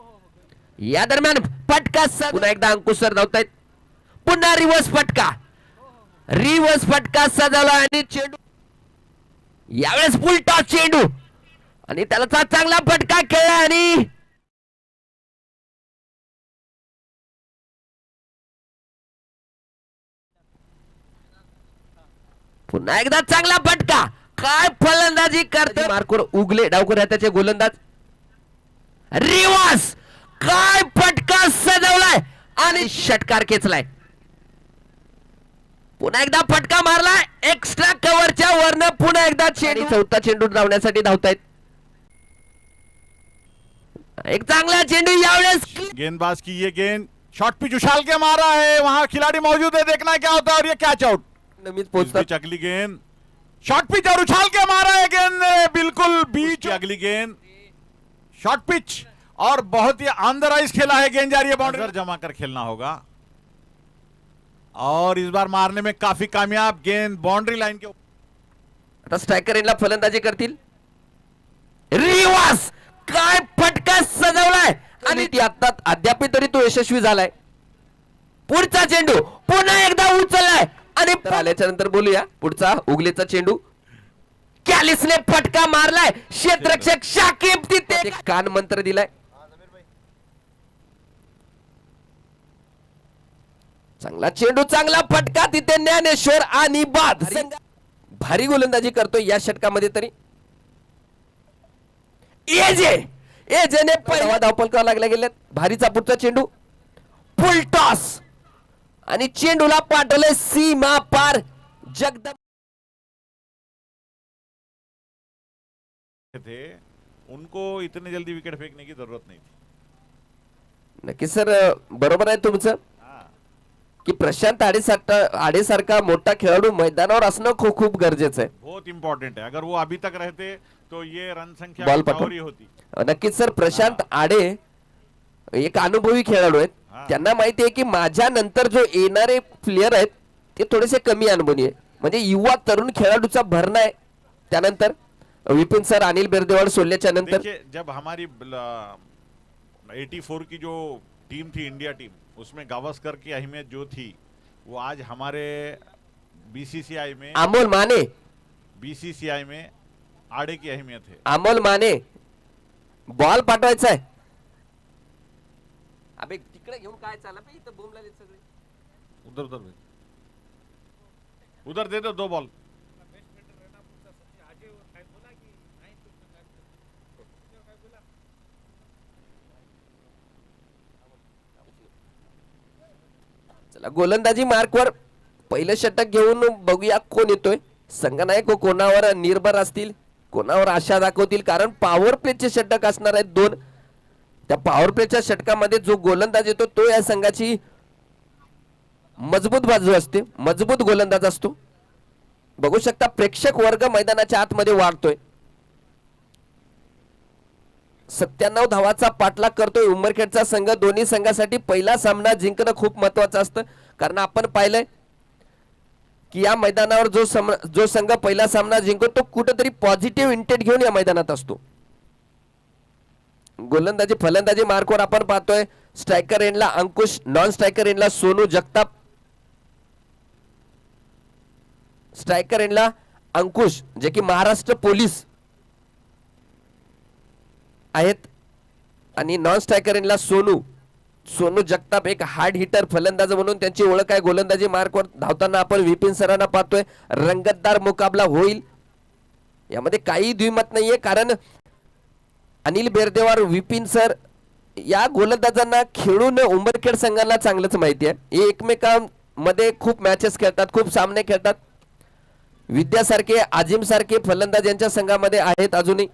या दरम्यान फटका. पुन्हा एकदा अंकुश सर धावतायत. पुन्हा रिव्हर्स फटका. रिव्हर्स फटका सजवला आणि चेंडू यावेळेस फुल टॉस चेंडू आणि त्याला चांगला फटका खेळला आणि पुन्हा एकदा चांगला फटका. काय फलंदाजी करते. मार्कोर उगले डावकर त्याचे गोलंदाज. रिवर्स. काय फटका सजवलाय आणि षटकार खेचलाय. पुन्हा एकदा फटका मारलाय. एक्स्ट्रा कव्हरच्या वरनं पुन्हा एकदा चेंडू. चौथा चेंडू धावण्यासाठी धावतायत. एक चांगला चेंडू यावेळेस. गेंदबाज की ये गेंद शॉर्ट पिच उछाल के मारा है. वहां खिलाड़ी मौजूद है, देखना क्या होता है. और ये कैच आउट. नमीत पोहोचतात. अगली गेंद शॉर्ट पिच और उछाल के मारा है. गेंद बिल्कुल बीच. अगली गेंद शॉर्ट पिच और बहुत ही ऑन द राइज खेला है. गेंद जा रही है बाउंड्री जमा कर खेलना होगा. और इस बार मारने में काफी कामयाब. गेंद बाउंड्री लाइन के. आता स्ट्रायकर यांना फलंदाजी करतील. रिवर्स. काय फटका सजवलाय आणि ती आता अद्याप तरी तो यशस्वी झालाय. पुढचा चेंडू पुन्हा एकदा उचललाय आणि आल्याच्या नंतर बोलूया. पुढचा उगलेचा चेंडू कॅलिसने फटका मारलाय. क्षेत्ररक्षक शाकिब तिथे कान मंत्र दिलाय. चांगला चेंडू चांगला फटका तिथे ज्ञानेश्वर आणि बाद. भारी गोलंदाजी करतोय या षटकामध्ये तरी. एजेने पहिला धावपलकावर लागल्या गेल्यात. भारीचा पुढचा चेंडू फुल टॉस आणि चेंडूला पाठवलंय सीमा पार. जगदम थे उनको इतने जल्दी विकेट फेंकने की जरूरत नहीं थी. नक्की सर, बरोबर आहे तुमचं की प्रशांत आडेसारखा मोठा खेळाडू मैदानावर असणं खूप खूप गरजेचं आहे. बहुत इंपॉर्टेंट है. अगर वो अभी तक रहते तो ये रन संख्या बॉल कुछ और ही होती. नक्कीच सर, प्रशांत आडे एक अनुभवी खेळाडू आहेत. त्यांना माहिती आहे की माझ्या नंतर जो येणारे प्लेयर आहेत ते थोडेसे कमी अनुभवी आहे. म्हणजे युवा तरुण खेळाडूचा भरणा आहे. त्यानंतर विपिन सर, अनिल बेरदेवाड सोडल्याच्या नंतर देखिए, जब हमारी 84 की जो टीम थी, इंडिया टीम, उसमें गावस्कर की अहमियत जो थी वो आज हमारे बीसीसीआई में आड़े की अहमियत है. अमोल माने बॉल पाठवायचा आहे. अबे तिकडे घेऊन काय चालला बे, इथं बोंब लागले सगळे. उधर दे दो 2 बॉल. चला, गोलंदाजी मार्कवर पहिलं षटक घेऊन बघूया कोण येतोय. संघनायक कोणावर निर्भर असतील, कोणावर आशा दाखवतील, कारण पॉवर प्लेचे षटक असणार आहेत 2. त्या पॉवर प्लेच्या षटकामध्ये जो गोलंदाज येतो तो या संघाची मजबूत बाजू असते, मजबूत गोलंदाज असतो. बघू शकता प्रेक्षक वर्ग मैदानाच्या आतमध्ये वाढतोय. 97 धावाचा पाठलाग करतोय उमरखेडचा संघ. दोन्ही संघासाठी पहिला सामना जिंकणं खूप महत्वाचं असतं, कारण आपण पाहिलंय की या मैदानावर जो संघ पहिला सामना जिंकतो तो कुठेतरी पॉझिटिव्ह इंटेंट घेऊन या मैदानात असतो. गोलंदाजी फलंदाजी मार्कवर आपण पाहतोय स्ट्रायकर एंडला अंकुश, नॉन स्ट्रायकर एंडला सोनू जगताप. स्ट्रायकर एंडला अंकुश जे की महाराष्ट्र पोलीस आहेत आणि नॉन स्ट्रायकर एंडला सोनू जगताप, एक हार्ड हिटर फलंदाज म्हणून त्यांची ओळख आहे. गोलंदाजी मार्कवर धावताना आपण विपिन सरांना पाहतोय. रंगतदार मुकाबला होईल यामध्ये काही द्विमत नाहीये, कारण अनिल बेरदेवार, विपिन सर या गोलंदाजांना खेळून उंबरखेड संघाला चांगलंच माहिती आहे. हे एकमेकांमध्ये खूप मॅचेस खेळतात, खूप सामने खेळतात. विद्यासारखे, आजिम सारखे फलंदाज यांच्या संघामध्ये आहेत अजूनही.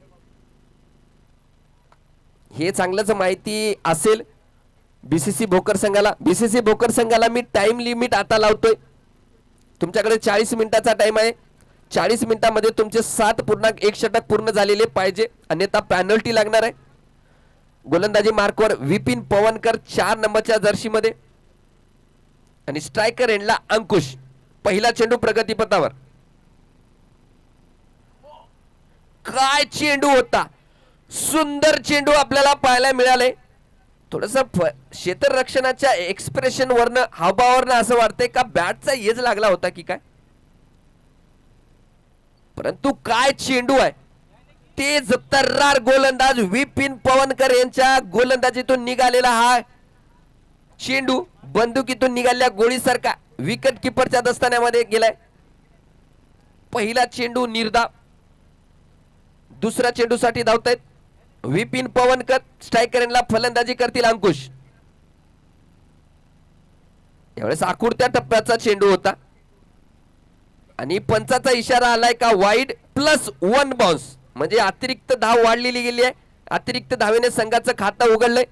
हे चांगलंच माहिती असेल बीसीसी भोकर संघाला. बीसीसी भोकर संघाला मी टाइम लिमिट आता लावतोय. तुमच्याकडे 40 मिनिटाचा टाइम आहे. 40 मिनिटांमध्ये तुमचे 7.1 षटक पूर्ण झालेले पाहिजे, अन्यथा पेनल्टी लागणार आहे. गोलंदाजी मार्कवर विपिन पवनकर 4 नंबरच्या जर्सी मध्ये आणि स्ट्रायकर एंडला अंकुश. पहिला चेंडू प्रगतीपथावर. काय चेंडू होता, सुंदर चेंडू आपल्याला पाहायला मिळाले. थोडस क्षेत्ररक्षणाच्या एक्सप्रेशन वरनं, हावभावावरनं असं वाटतंय का बॅटचा एज लागला होता की काय, परंतु काय चेंडू आहे. तेज तर्रार गोलंदाज विपिन पवनकर यांच्या गोलंदाजीतून निघालेला हा चेंडू बंदुकीतून निघालेल्या गोळीसारखा विकेट किपरच्या दस्तान्यामध्ये गेलाय. पहिला चेंडू निर्धाव. दुसऱ्या चेंडूसाठी धावतायत विपिन पवनकर. स्ट्रायकरला फलंदाजी करतील अंकुश. यावेळेस आकुडत्या टप्प्याचा चेंडू होता आणि पंचाचा इशारा आलाय का वाईड +1 बाउन्स, म्हणजे अतिरिक्त धाव वाढलेली गेली आहे. अतिरिक्त धावेने संघाचं खातं उघडलंय.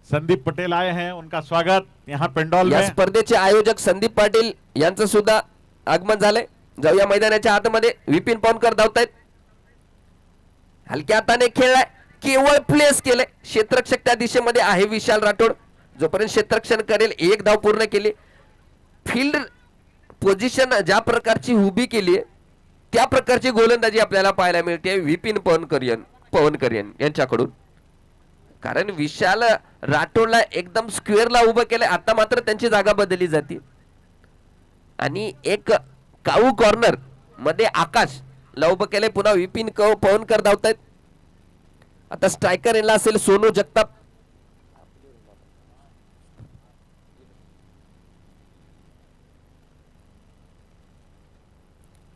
संदीप पटेल आए हैं, उनका स्वागत यहाँ पेंडॉल या में. स्पर्धेचे आयोजक संदीप पाटील यांचं सुद्धा आगमन झालंय. जाऊया मैदानाच्या आतमध्ये. विपिन पवनकर धावतायत. हलक्या हाताने खेळलाय, केवळ प्लेस केले. क्षेत्ररक्षक त्या दिशेमध्ये आहे विशाल राठोड. जोपर्यंत क्षेत्ररक्षण करेल 1 धाव पूर्ण केली. फील्ड पोझिशन ज्या प्रकारची उभी केली आहे त्या प्रकारची गोलंदाजी आपल्याला पाहायला मिळते विपिन पवनकर यांच्याकडून. कारण विशाल राठोडला एकदम स्क्वेअरला उभं केलंय. आता मात्र त्यांची जागा बदलली जाते आणि एक काऊ कॉर्नर मध्ये आकाश ला उभं केलंय. पुन्हा विपिन पवनकर धावतायत. आता स्ट्रायकर यांना असेल सोनू जगताप.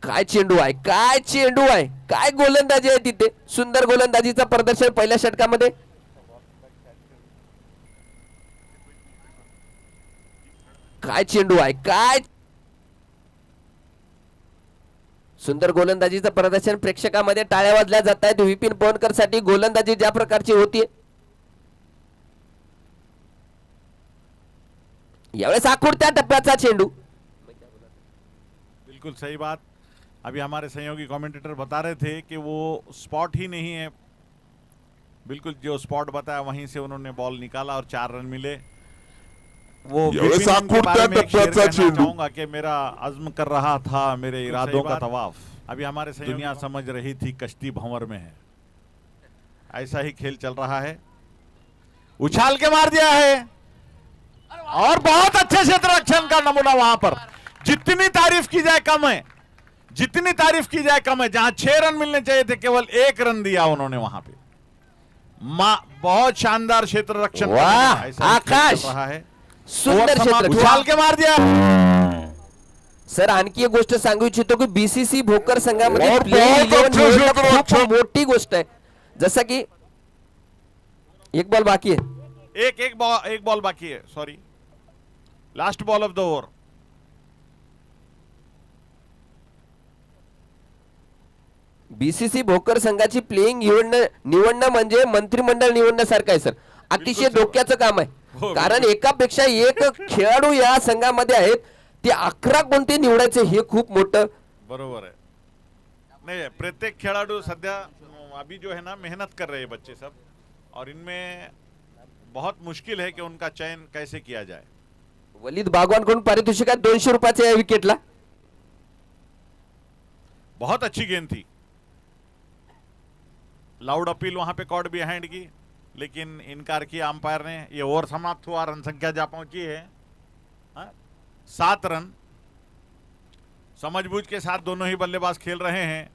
काय चेंडू आहे, काय चेंडू आहे, काय गोलंदाजी आहे तिथे. सुंदर गोलंदाजीचं प्रदर्शन पहिल्या षटकामध्ये. काय चेंडू आहे, काय सुंदर गोलंदाजीचं प्रदर्शन. प्रेक्षकांमध्ये टाळ्या वाजल्या जात आहेत विपिन पवनकर साठी. गोलंदाजी ज्या प्रकारची होती यावेळेस आखुडत्या टप्प्याचा चेंडू. बिल्कुल सही बात. अभी हमारे सहयोगी कमेंटेटर बता रहे थे कि वो स्पॉट ही नहीं है. बिल्कुल जो स्पॉट बताया वहीं से उन्होंने बॉल निकाला और 4 रन मिले. वो यावेळेस विपिन के बारे में एक शेर टप्प्याचा कहना चेंडू. चाहूंगा कि मेरा अज़्म कर रहा था मेरे इरादों का तवाफ. अभी हमारे दुनिया समझ रही थी कश्ती भंवर में है. ऐसा ही खेल चल रहा है. उछाल के मार दिया है और बहुत अच्छे क्षेत्र रक्षण का नमूना वहां पर. जितनी तारीफ की जाए कम है, जितनी तारीफ की जाए कम है. जहां 6 रन मिलने चाहिए थे केवल 1 रन दिया उन्होंने वहां पे. बहुत शानदार क्षेत्र रक्षण वाह, ऐसा ही खेल आकाश. चल रहा है. सुंदर क्षेत्र. उछाल के मार दिया. सर आणखी एक गोष्ट सांगू इच्छितो की बीसीसी भोकर संघामध्ये और playing बहुत 11 अच्छा निवडणं क्षेत्र खूप मोठी गोष्ट आहे. जसं की एक बॉल बाकी आहे. एक बॉल बाकी है. Sorry, last ball of the over. BCC Bhokar संघाची प्लेइंग निवडणं म्हणजे मंत्रिमंडळ निवडण्यासारखं आहे सर. अतिशय बिलकुल सर. धोक्याचं काम आहे. हो, कारण बिलकुल. एकापेक्षा एक खेळाडू या संघामध्ये आहेत. ते 11 कोणते निवडायचे हे खूप मोठं. बरोबर है. नहीं, प्रत्येक खिलाड़ू सध्या अभी जो है ना मेहनत कर रहे हैं बच्चे सब, और इनमें बहुत मुश्किल है कि उनका चयन कैसे किया जाए. वलीद बागवान कडून पारितोषिक आहे 200 रुपयाचे या विकेटला. बहुत अच्छी गेंद थी. लाउड अपील वहां पे कॉर्ड बिहाइंड की, लेकिन इनकार किया अंपायर ने. ये ओवर समाप्त हुआ. रन संख्या जा पहुंची है 7 रन. समझबूझ के साथ दोनों ही बल्लेबाज खेल रहे हैं.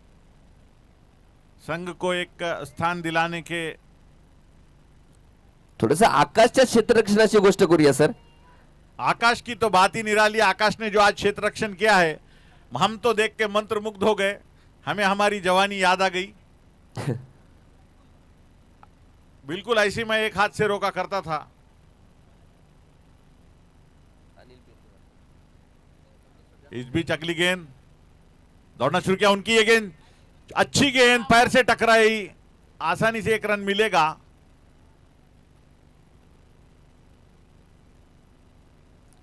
संघ को एक स्थान दिलाने के. थोडस आकाशच्या क्षेत्ररक्षणाची गोष्ट करूया सर. आकाश की तो बात ही निराली. आकाश ने जो आज क्षेत्र रक्षण किया है, हम तो देख के मंत्रमुग्ध हो गए. हमें हमारी जवानी याद आ गई. बिल्कुल ऐसी मैं एक हाथ से रोका करता था. इस बीच अगली गेंद दौड़ना शुरू किया. उनकी ये गेंद अच्छी गेंद पैर से टकराई. आसानी से 1 रन मिलेगा.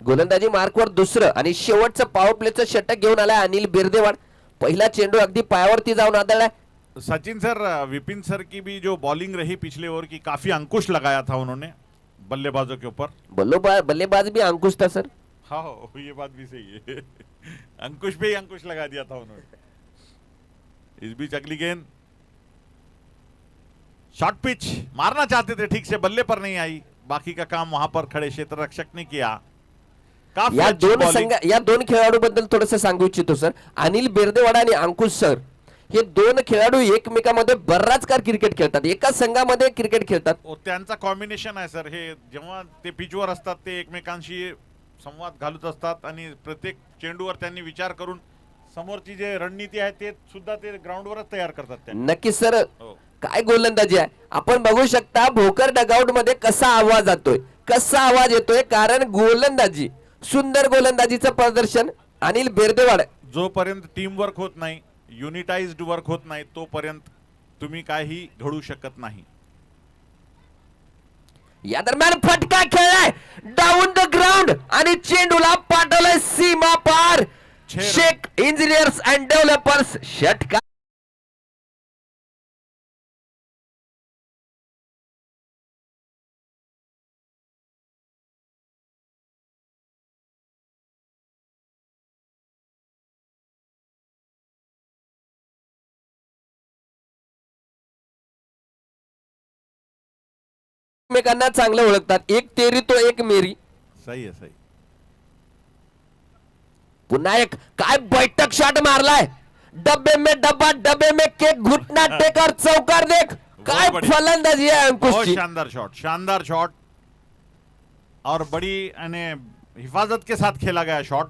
गोलंदाजी मार्कवर दुसरं आणि शेवटचं पॉवर प्लेचं षटक घेऊन आलाय अनिल बिरदेवाड. पहिला चेंडू अगदी पायावरती जाऊन आदळलाय. सचिन सर, विपिन सर की भी जो बॉलिंग रही पिछले ओवर की, काफी अंकुश लगाया था उन्होंने बल्लेबाजों के ऊपर. बल्लेबाज भी अंकुश था सर. हाँ, ये बात भी सही है. अंकुश पे ही अंकुश लगा दिया था उन्होंने. इस बीच अगली गेंद शॉर्ट पिच मारना चाहते थे, ठीक से बल्ले पर नहीं आई. बाकी का काम वहां पर खड़े क्षेत्र रक्षक ने किया. काफी या अच्छी दोन बॉलिंग. या दोन खेळाडू बद्दल थोडस सांगू इच्छितो सर. अनिल बिरदेवाडा आणि अंकुश सर हे दोन खेळाडू एकमेकांमध्ये बराच काळ क्रिकेट खेळतात. एकाच संघामध्ये क्रिकेट खेळतात. त्यांचा कॉम्बिनेशन आहे सर. हे जेव्हा ते पिचवर असतात ते एकमेकांशी संवाद घालत असतात आणि प्रत्येक चेंडूवर त्यांनी विचार करून समोरची जे रणनीती आहे ते सुद्धा ते ग्राउंडवरच तयार करतात त्यांनी. नक्कीच सर. हो. काय गोलंदाजी आहे. आपण बघू शकता भोकर डगआउट मध्ये कसा आवाज जातोय, कसा आवाज येतोय. कारण गोलंदाजी, सुंदर गोलंदाजीचं प्रदर्शन अनिल बिरदेवाड. जोपर्यंत टीम वर्क होत नाही, युनिटाइज्ड वर्क होत नाही, तोपर्यंत तुम्ही काही घडू शकत नाही. या दरम्यान फटका खेळलाय डाऊन द ग्राउंड आणि चेंडूला पाठवलाय सीमा पार. शेख इंजिनियर्स अँड डेव्हलपर्स षटकार. एकमेकांना चांगलं ओळखतात. एक तेरी तो एक मेरी. सही है, सही. पुन्हा एक काय बैठक शॉट मारलाय. डब्बे में डब्बा, डब्बे में केक, घुटना टेक और चौकार देख. काय बढ़िया. फलंदाजी आहे बहुत अंकुशची. शानदार शॉट, शानदार शॉट और बड़ी यानी हिफाजत के साथ खेला गया शॉट,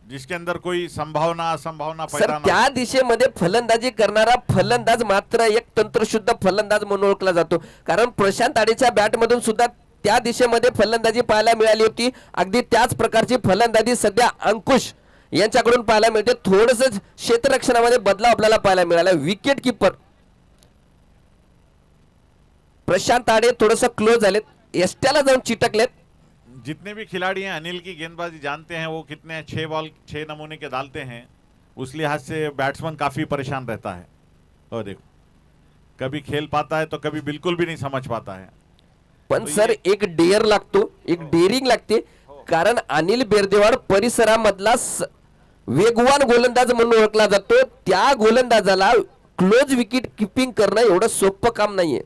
जिसके अंदर कोई संभावना असंभावना सर पैदा ना. त्या दिशेमध्ये फलंदाजी करणारा फलंदाज मात्र एक तंत्रशुद्ध फलंदाज म्हणून ओळखला जातो. कारण प्रशांत आडेच्या बॅटमधून सुद्धा त्या दिशेमध्ये फलंदाजी पाहायला मिळाली होती. अगदी त्याच प्रकारची फलंदाजी सध्या अंकुश यांच्याकडून पाहायला मिळते. थोडस क्षेत्ररक्षणामध्ये बदलाव आपल्याला पाहायला मिळाला. विकेट किपर प्रशांत आडे थोडस क्लोज झालेत, एसट्याला जाऊन चिटकलेत. जितने भी खिलाड़ी हैं अनिल की गेंदबाजी जानते हैं, वो कितने 6 बॉल 6 नमूने के डालते हैं. उस लिहाज से बैट्समैन काफी परेशान रहता है. और देखो कभी खेल पाता है तो कभी बिल्कुल भी नहीं समझ पाता है. पण सर एक डेअर लागतो, एक डेअरिंग लागते. कारण अनिल बेरदेवाड परिसरामधला वेगवान गोलंदाज म्हणून ओळखला जातो. त्या गोलंदाजाला क्लोज विकेट किपिंग करणं एवढं सोपं काम नाहीये.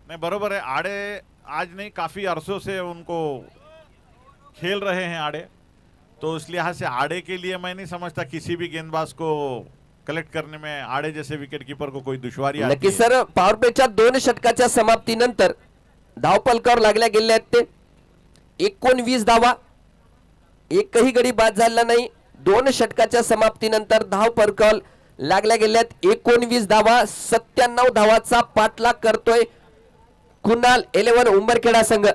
नहीं, बरोबर है. आड़े आज नहीं, काफी अरसों से उनको खेल रहे हैं आड़े, तो इस लिहाज से आड़े के लिए मैं नहीं समझता किसी भी गेंदबाज को कलेक्ट करने में आड़े जैसे विकेट कीपर को कोई दुश्वारी आती नक्की है. सर पॉवर प्लेच्या 2 षटकाच्या समाप्तीनंतर धावपलकावर लागल्या गेल्या आहेत ते 19 धावा. एकही गडी बाद झाला नाही. 2 षटकाच्या समाप्तीनंतर धावपलकावर लागल्या गेल्यात 19 धावा. 97 धावाचा पाठलाग करतोय कुणाल 11 उंबरखेडा संघ.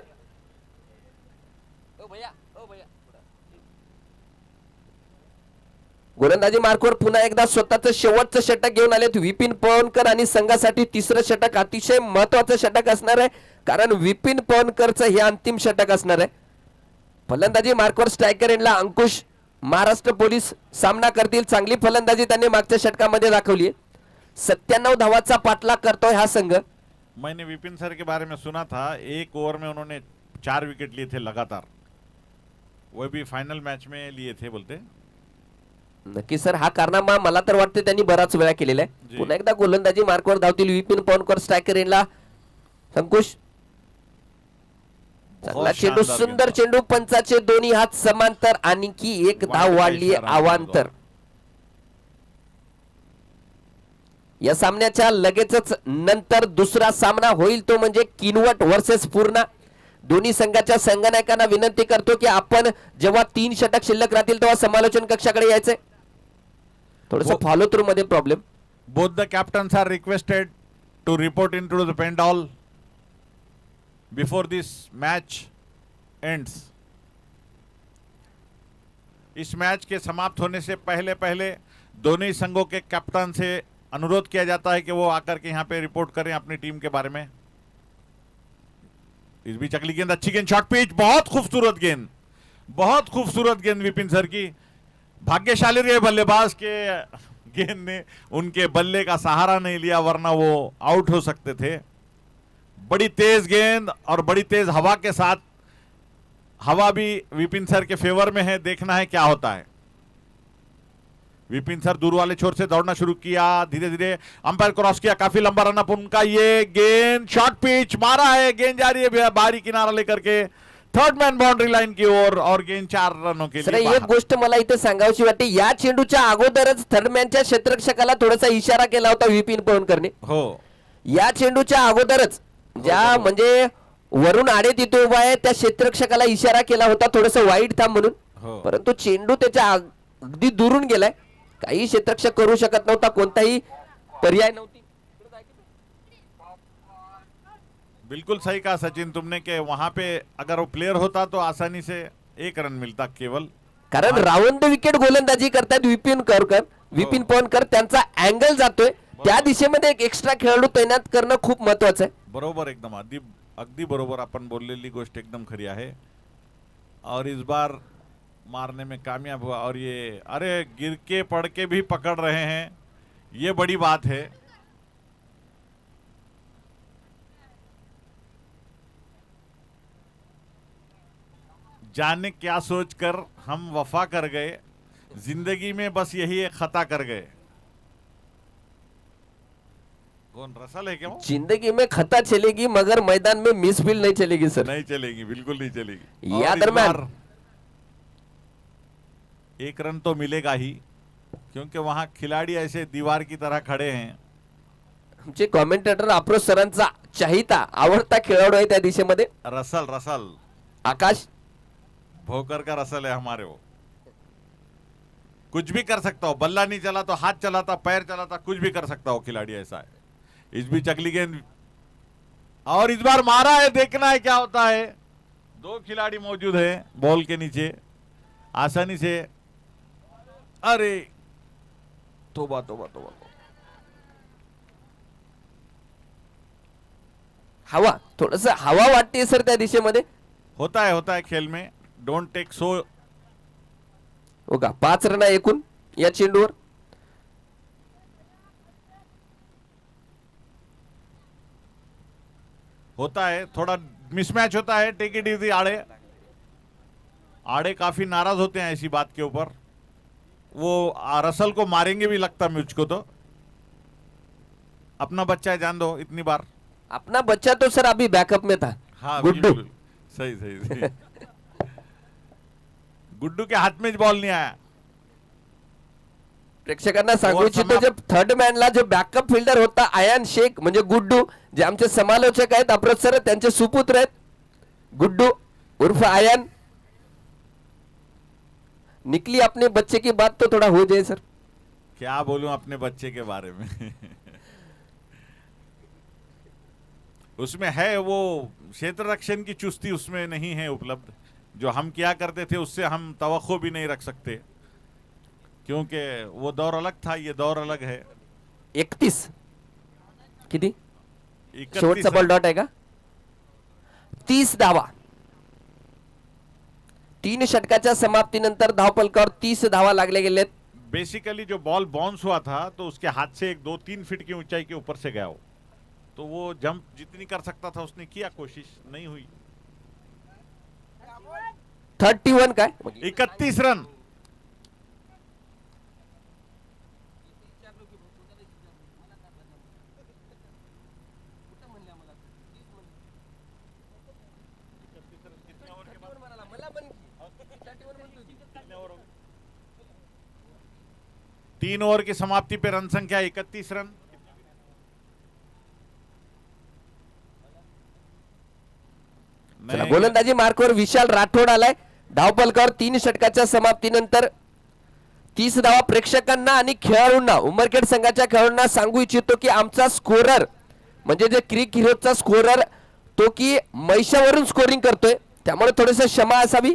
गोलंदाजी मार्कवर पुन्हा एकदा स्वतःचं शेवटचं षटक घेऊन आलेत विपिन पवनकर आणि संघासाठी तिसरं षटक अतिशय महत्वाचं षटक असणार आहे. कारण विपिन पवनकरचं हे अंतिम षटक असणार आहे. फलंदाजी मार्कवर स्ट्रायकर एंडला अंकुश महाराष्ट्र पोलीस सामना करतील. चांगली फलंदाजी त्यांनी मागच्या षटकामध्ये दाखवली. 97 धावाचा पाठलाग करतोय हा संघ. मैंने विपिन सर के बारे में सुना था, 1 ओवर में उन्होंने 4 विकेट लिए थे लगातार, वो भी फाइनल मैच में लिए थे बोलते. नक्की सर हा कारनामा मला तर वाटते त्यांनी बराच वेळा केलेला आहे. जी. पुन्हा एकदा गोलंदाजी मार्कवर धावतील विपिन पवनकर स्ट्रायकर एंडला अंकुश. चांगला चेंडू, शानदार सुंदर गेंद. चेंडू, पंचाचे दोन्ही हात समांतर, आणखी एक धाव वाढली वाढली इशारा अवांतर. या सामन्याच्या लगेचच नंतर दुसरा सामना होईल तो म्हणजे किनवट वर्सेस पूर्णा. दोन्ही संघाच्या संघनायकांना विनंती करतो की आपण जेव्हा 3 षटक शिल्लक राहतील तेव्हा समालोचन कक्षाकडे यायचे. थोडस फॉलो थ्रू मध्ये problem. Both the captains are requested to report into the Pendal before this match ends. इस मैच के समाप्त होने से पहले पहले दोनों ही संघों के कैप्टन से अनुरोध किया जाता है कि वो आकर के यहाँ पे रिपोर्ट करें अपनी टीम के बारे में. इस बीच अगली गेंद, अच्छी गेंद, शॉर्ट पिच, बहुत खूबसूरत गेंद, बहुत खूबसूरत गेंद विपिन सर की. भाग्यशाली रहे बल्लेबाज के गेंद ने उनके बल्ले का सहारा नहीं लिया, वरना वो आउट हो सकते थे. बड़ी तेज गेंद और बड़ी तेज हवा के साथ, हवा भी विपिन सर के फेवर में है. देखना है क्या होता है. विपिन सर दूर वाले छोर से दौड़ना शुरू किया, धीरे धीरे अंपायर क्रॉस किया, काफी लंबा रन अप उनका. ये गेंद शॉर्ट पिच मारा है, गेंद जा रही है बाहरी किनारा लेकर के थर्ड मैन बाउंड्री लाइन की ओर, और गेंद 4 रनों के सर लिए एक बाहर. गोष्ट मला इथे सांगावीशी वाटते. या चेंडूच्या अगोदरच थर्डमॅनच्या क्षेत्ररक्षकाला थोडासा इशारा केला होता विपिन पवनकरने. हो, या चेंडूच्या अगोदरच ज्या म्हणजे वरून आडे तिथे उभा आहे त्या क्षेत्ररक्षकाला इशारा केला होता थोडस वाईट थांब म्हणून. हो. परंतु चेंडू त्याच्या अगदी दुरून गेलाय. काही क्षेत्ररक्षक करू शकत नव्हता, कोणताही पर्याय नव्हती. बिल्कुल सही कहा सचिन तुमने कि वहां पे अगर वो प्लेयर होता तो आसानी से 1 रन मिलता केवल. कारण राऊंड विकेट गोलंदाजी करतात विपिन पवनकर. त्यांचा अँगल जातोय त्या दिशेमध्ये एक एक्स्ट्रा खेळाडू तैनात करणं खूप महत्वाचं आहे. बरोबर, एकदम अगदी बरोबर आपण बोललेली गोष्ट एकदम खरी आहे. और इस बार मारने में कामयाब हुआ, और ये अरे गिर के पड़ के भी पकड़ रहे हैं, ये बड़ी बात है. जाने क्या सोचकर हम वफा कर गए, जिंदगी में बस यही एक खता कर गए. कौन रसल है क्या वो? जिंदगी में खता चलेगी मगर मैदान में मिसफील्ड नहीं चलेगी सर। नहीं चलेगी, बिल्कुल नहीं चलेगी। या और इस दरम्यान बार एक रन तो मिलेगा ही, क्योंकि वहां खिलाड़ी ऐसे दीवार की तरह खड़े हैं। आमचे कॉमेंटेटर अप्रोच सरांचा चाहिता आवडता खेळाडू आहे त्या दिशेमध्ये रसल रसल आकाश। भोकर का रसल है हमारे वो, कुछ भी कर सकता हो। बल्ला नहीं चला तो हाथ चलाता, पैर चलाता, कुछ भी कर सकता हो खिलाड़ी, ऐसा है। इस बीच अगली गेंद और इस बार मारा है, देखना है क्या होता है। दो खिलाड़ी मौजूद हैं बॉल के नीचे, आसानी से। अरे तोबा तोबा तोबा। हवा थोडस हवा वाटते सर त्या दिशेमध्ये। होता है खेल में। Don't take so. हो का 5 रन एकूण या चेंडूवर। होता है, थोड़ा मिसमैच होता है। Take it easy. आड़े आड़े काफी नाराज होते हैं ऐसी बात के ऊपर। वो रसल को मारेंगे भी लगता मुझको तो। अपना बच्चा है, जान दो इतनी बार। अपना बच्चा तो सर अभी बैकअप में था। हाँ गुड्डू बिल्कुल। सही सही सही। गुड्डू के हाथ में बॉल नहीं आया। प्रेक्षकांना सांगू और इच्छितो जे थर्ड मॅनला जो बॅकअप फिल्डर होता आयान शेख म्हणजे गुड्डू, जे आमचे समालोचक आहेत अप्रोच सर त्यांचे सुपुत्र आहेत गुड्डू उर्फ आयान। निकली अपने बच्चे की बात तो थोड़ा हो जाए सर। क्या बोलूं अपने बच्चे के बारे में। उसमें है वो क्षेत्र रक्षण की चुस्ती, उसमें नहीं है उपलब्ध। जो हम किया करते थे उससे हम तवक्को भी नहीं रख सकते, क्योंकि वो दौर अलग था, ये दौर अलग है। 31 किती 31 शेवटचा बॉल डॉट आहे का? 30 धावा। 3 षटकाच्या समाप्तीनंतर धावफलकावर 30 धावा लागले गेलेत। बेसिकली जो बॉल बाउंस हुआ था तो उसके हाथ से 1-2-3 फीट की ऊंचाई के ऊपर से गया वो, तो वो जंप जितनी कर सकता था उसने किया, कोशिश नहीं हुई। 31 काय 31 रन। तीन ओवर की समाप्ति पे रन संख्या 31 रन। चला गोलंदाजी मार्कवर विशाल राठोड आलाय। धावफलकावर 3 षटकाच्या समाप्तीनंतर 30 धावा। प्रेक्षकांना आणि खेळाडूंना, उमरखेड संघाच्या खेळाडूंना सांगू इच्छितो की आमचा स्कोरर म्हणजे जे क्रिक हिरोजचा स्कोरर तो की मैशावरून स्कोरिंग करतोय, त्यामुळे थोडस क्षमा असावी,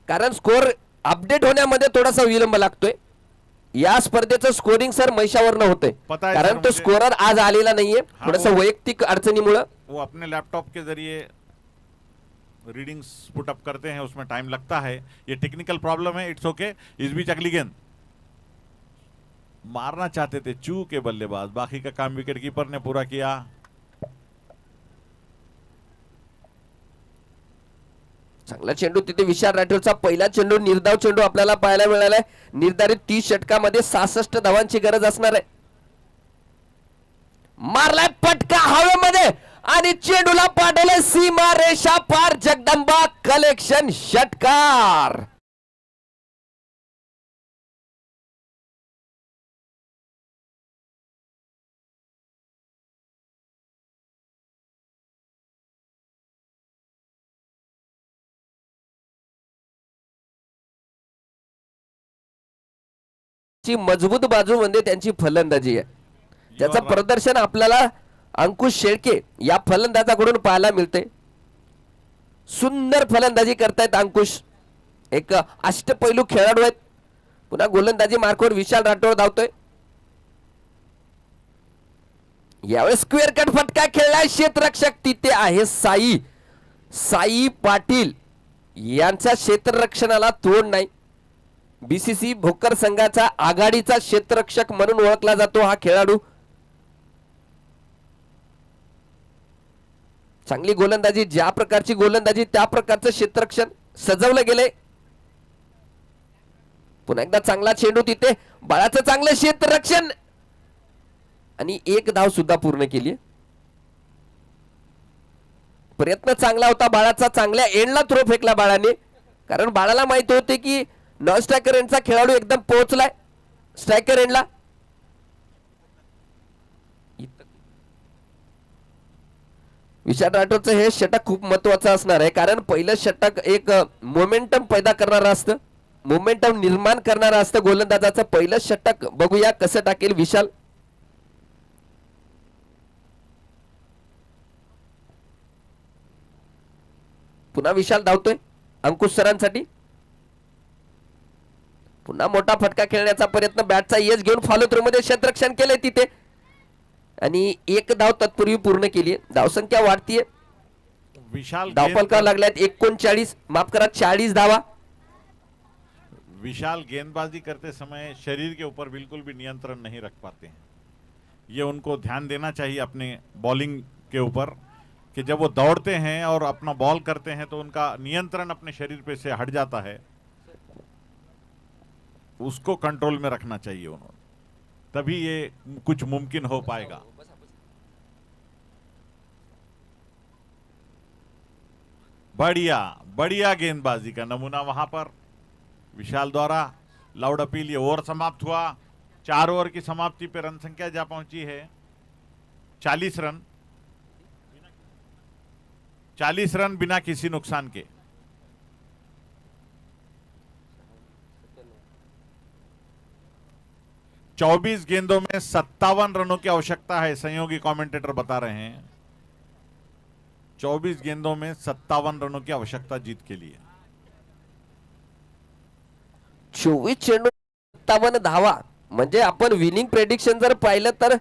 कारण स्कोर अपडेट होण्यामध्ये थोडासा विलंब लागतोय। या स्पर्धेचं स्कोरिंग सर मैशावरनं होतंय, कारण तो स्कोरर आज आलेला नाहीये थोडस वैयक्तिक अडचणीमुळे। वो अपने लैपटॉप के जरिए रीडिंग्स पुट अप करते हैं, उसमें टाइम लगता है, ये टेक्निकल प्रॉब्लम है। It's okay. इस बीच अगली गेंद मारना चाहते थे चूक के बल्लेबाज, बाकी का काम विकेट कीपर ने पूरा किया। चांगला चेंडू तिथे विशाल राठोडचा पहिला चेंडू, निर्धाव चेंडू आपल्याला पाहायला मिळालाय। निर्धारित 30 षटकामध्ये 66 धावांची गरज असणार आहे। मारलाय पटका हवेमध्ये आणि चेंडूला पाठवले सीमा रेषा पार। जगदंबा कलेक्शन षटकार। ची मजबूत बाजू म्हणजे त्यांची फलंदाजी आहे, ज्याचं प्रदर्शन आपल्याला अंकुश शेळके या फलंदाजाकडून पाहायला मिळते। सुंदर फलंदाजी करतायत अंकुश, एक अष्टपैलू खेळाडू आहेत। पुन्हा गोलंदाजी मार्कवर विशाल राठोड धावतोय। यावेळेस स्क्वेअर कट फटका खेळलाय क्षेत्ररक्षक, तिथे आहे साई पाटील। यांच्या क्षेत्ररक्षणाला तोड नाही। बीसीसी भोकर संघाचा आघाडीचा क्षेत्ररक्षक म्हणून ओळखला जातो हा खेळाडू। चांगली गोलंदाजी, ज्या प्रकारची गोलंदाजी त्या प्रकारचं क्षेत्ररक्षण सजवलं गेले। पुन्हा एकदा चांगला चेंडू, तिथे बाळाचं चांगलं क्षेत्ररक्षण। आणि 1 धाव सुद्धा पूर्ण केली. प्रयत्न चांगला होता बाळाचा, चांगल्या एंडला थ्रो फेकला बाळाने, कारण बाळाला माहिती होते की नॉन स्ट्रायकर एंडचा खेळाडू एकदम पोहोचलाय स्ट्रायकर एंडला. विशाल राठोडचं हे षटक खूप महत्वाचं असणार आहे, कारण पहिलं षटक एक मोमेंटम पैदा करणारं असतं, मोमेंटम निर्माण करणारं असतं. गोलंदाजाचं पहिलं षटक बघूया कसं टाकेल विशाल. पुन्हा विशाल धावतोय अंकुश सरांसाठी. पुन्हा मोठा फटका खेळण्याचा प्रयत्न, बॅटचा यश घेऊन फॉलो थ्रू मध्ये क्षेत्ररक्षण केलंय तिथे आणि 1 धाव तत्पूर्वी पूर्ण केली. धावसंख्या वाढतीये, विशाल धावफलकावर लागल्यात 39, माफ करा 40 धावा. विशाल गेंदबाजी करते समय शरीर के ऊपर बिल्कुल भी नियंत्रण नहीं रख पाते हैं. ये उनको ध्यान देना चाहिए अपने बॉलिंग के ऊपर कि जब वो दौड़ते हैं और अपना बॉल करते हैं तो उनका नियंत्रण अपने शरीर पे से हट जाता है. उसको कंट्रोल में रखना चाहिए उन्होंने, तभी ये कुछ मुमकिन हो पाएगा. बढ़िया बढ़िया गेंदबाजी का नमूना वहां पर विशाल द्वारा. लाउड अपील, ये ओवर समाप्त हुआ. 4 ओवर की समाप्ति पे रन संख्या जा पहुंची है 40 रन. 40 रन बिना किसी नुकसान के. चौबीस गेंदों में 57 रनों की आवश्यकता है, सहयोगी कमेंटेटर बता रहे हैं. 24 गेंदों में 57 रनों की आवश्यकता जीत के लिए. 24 चेंडू 57 धावा, म्हणजे आपण विनिंग प्रेडिक्शन जर पाहिलं तर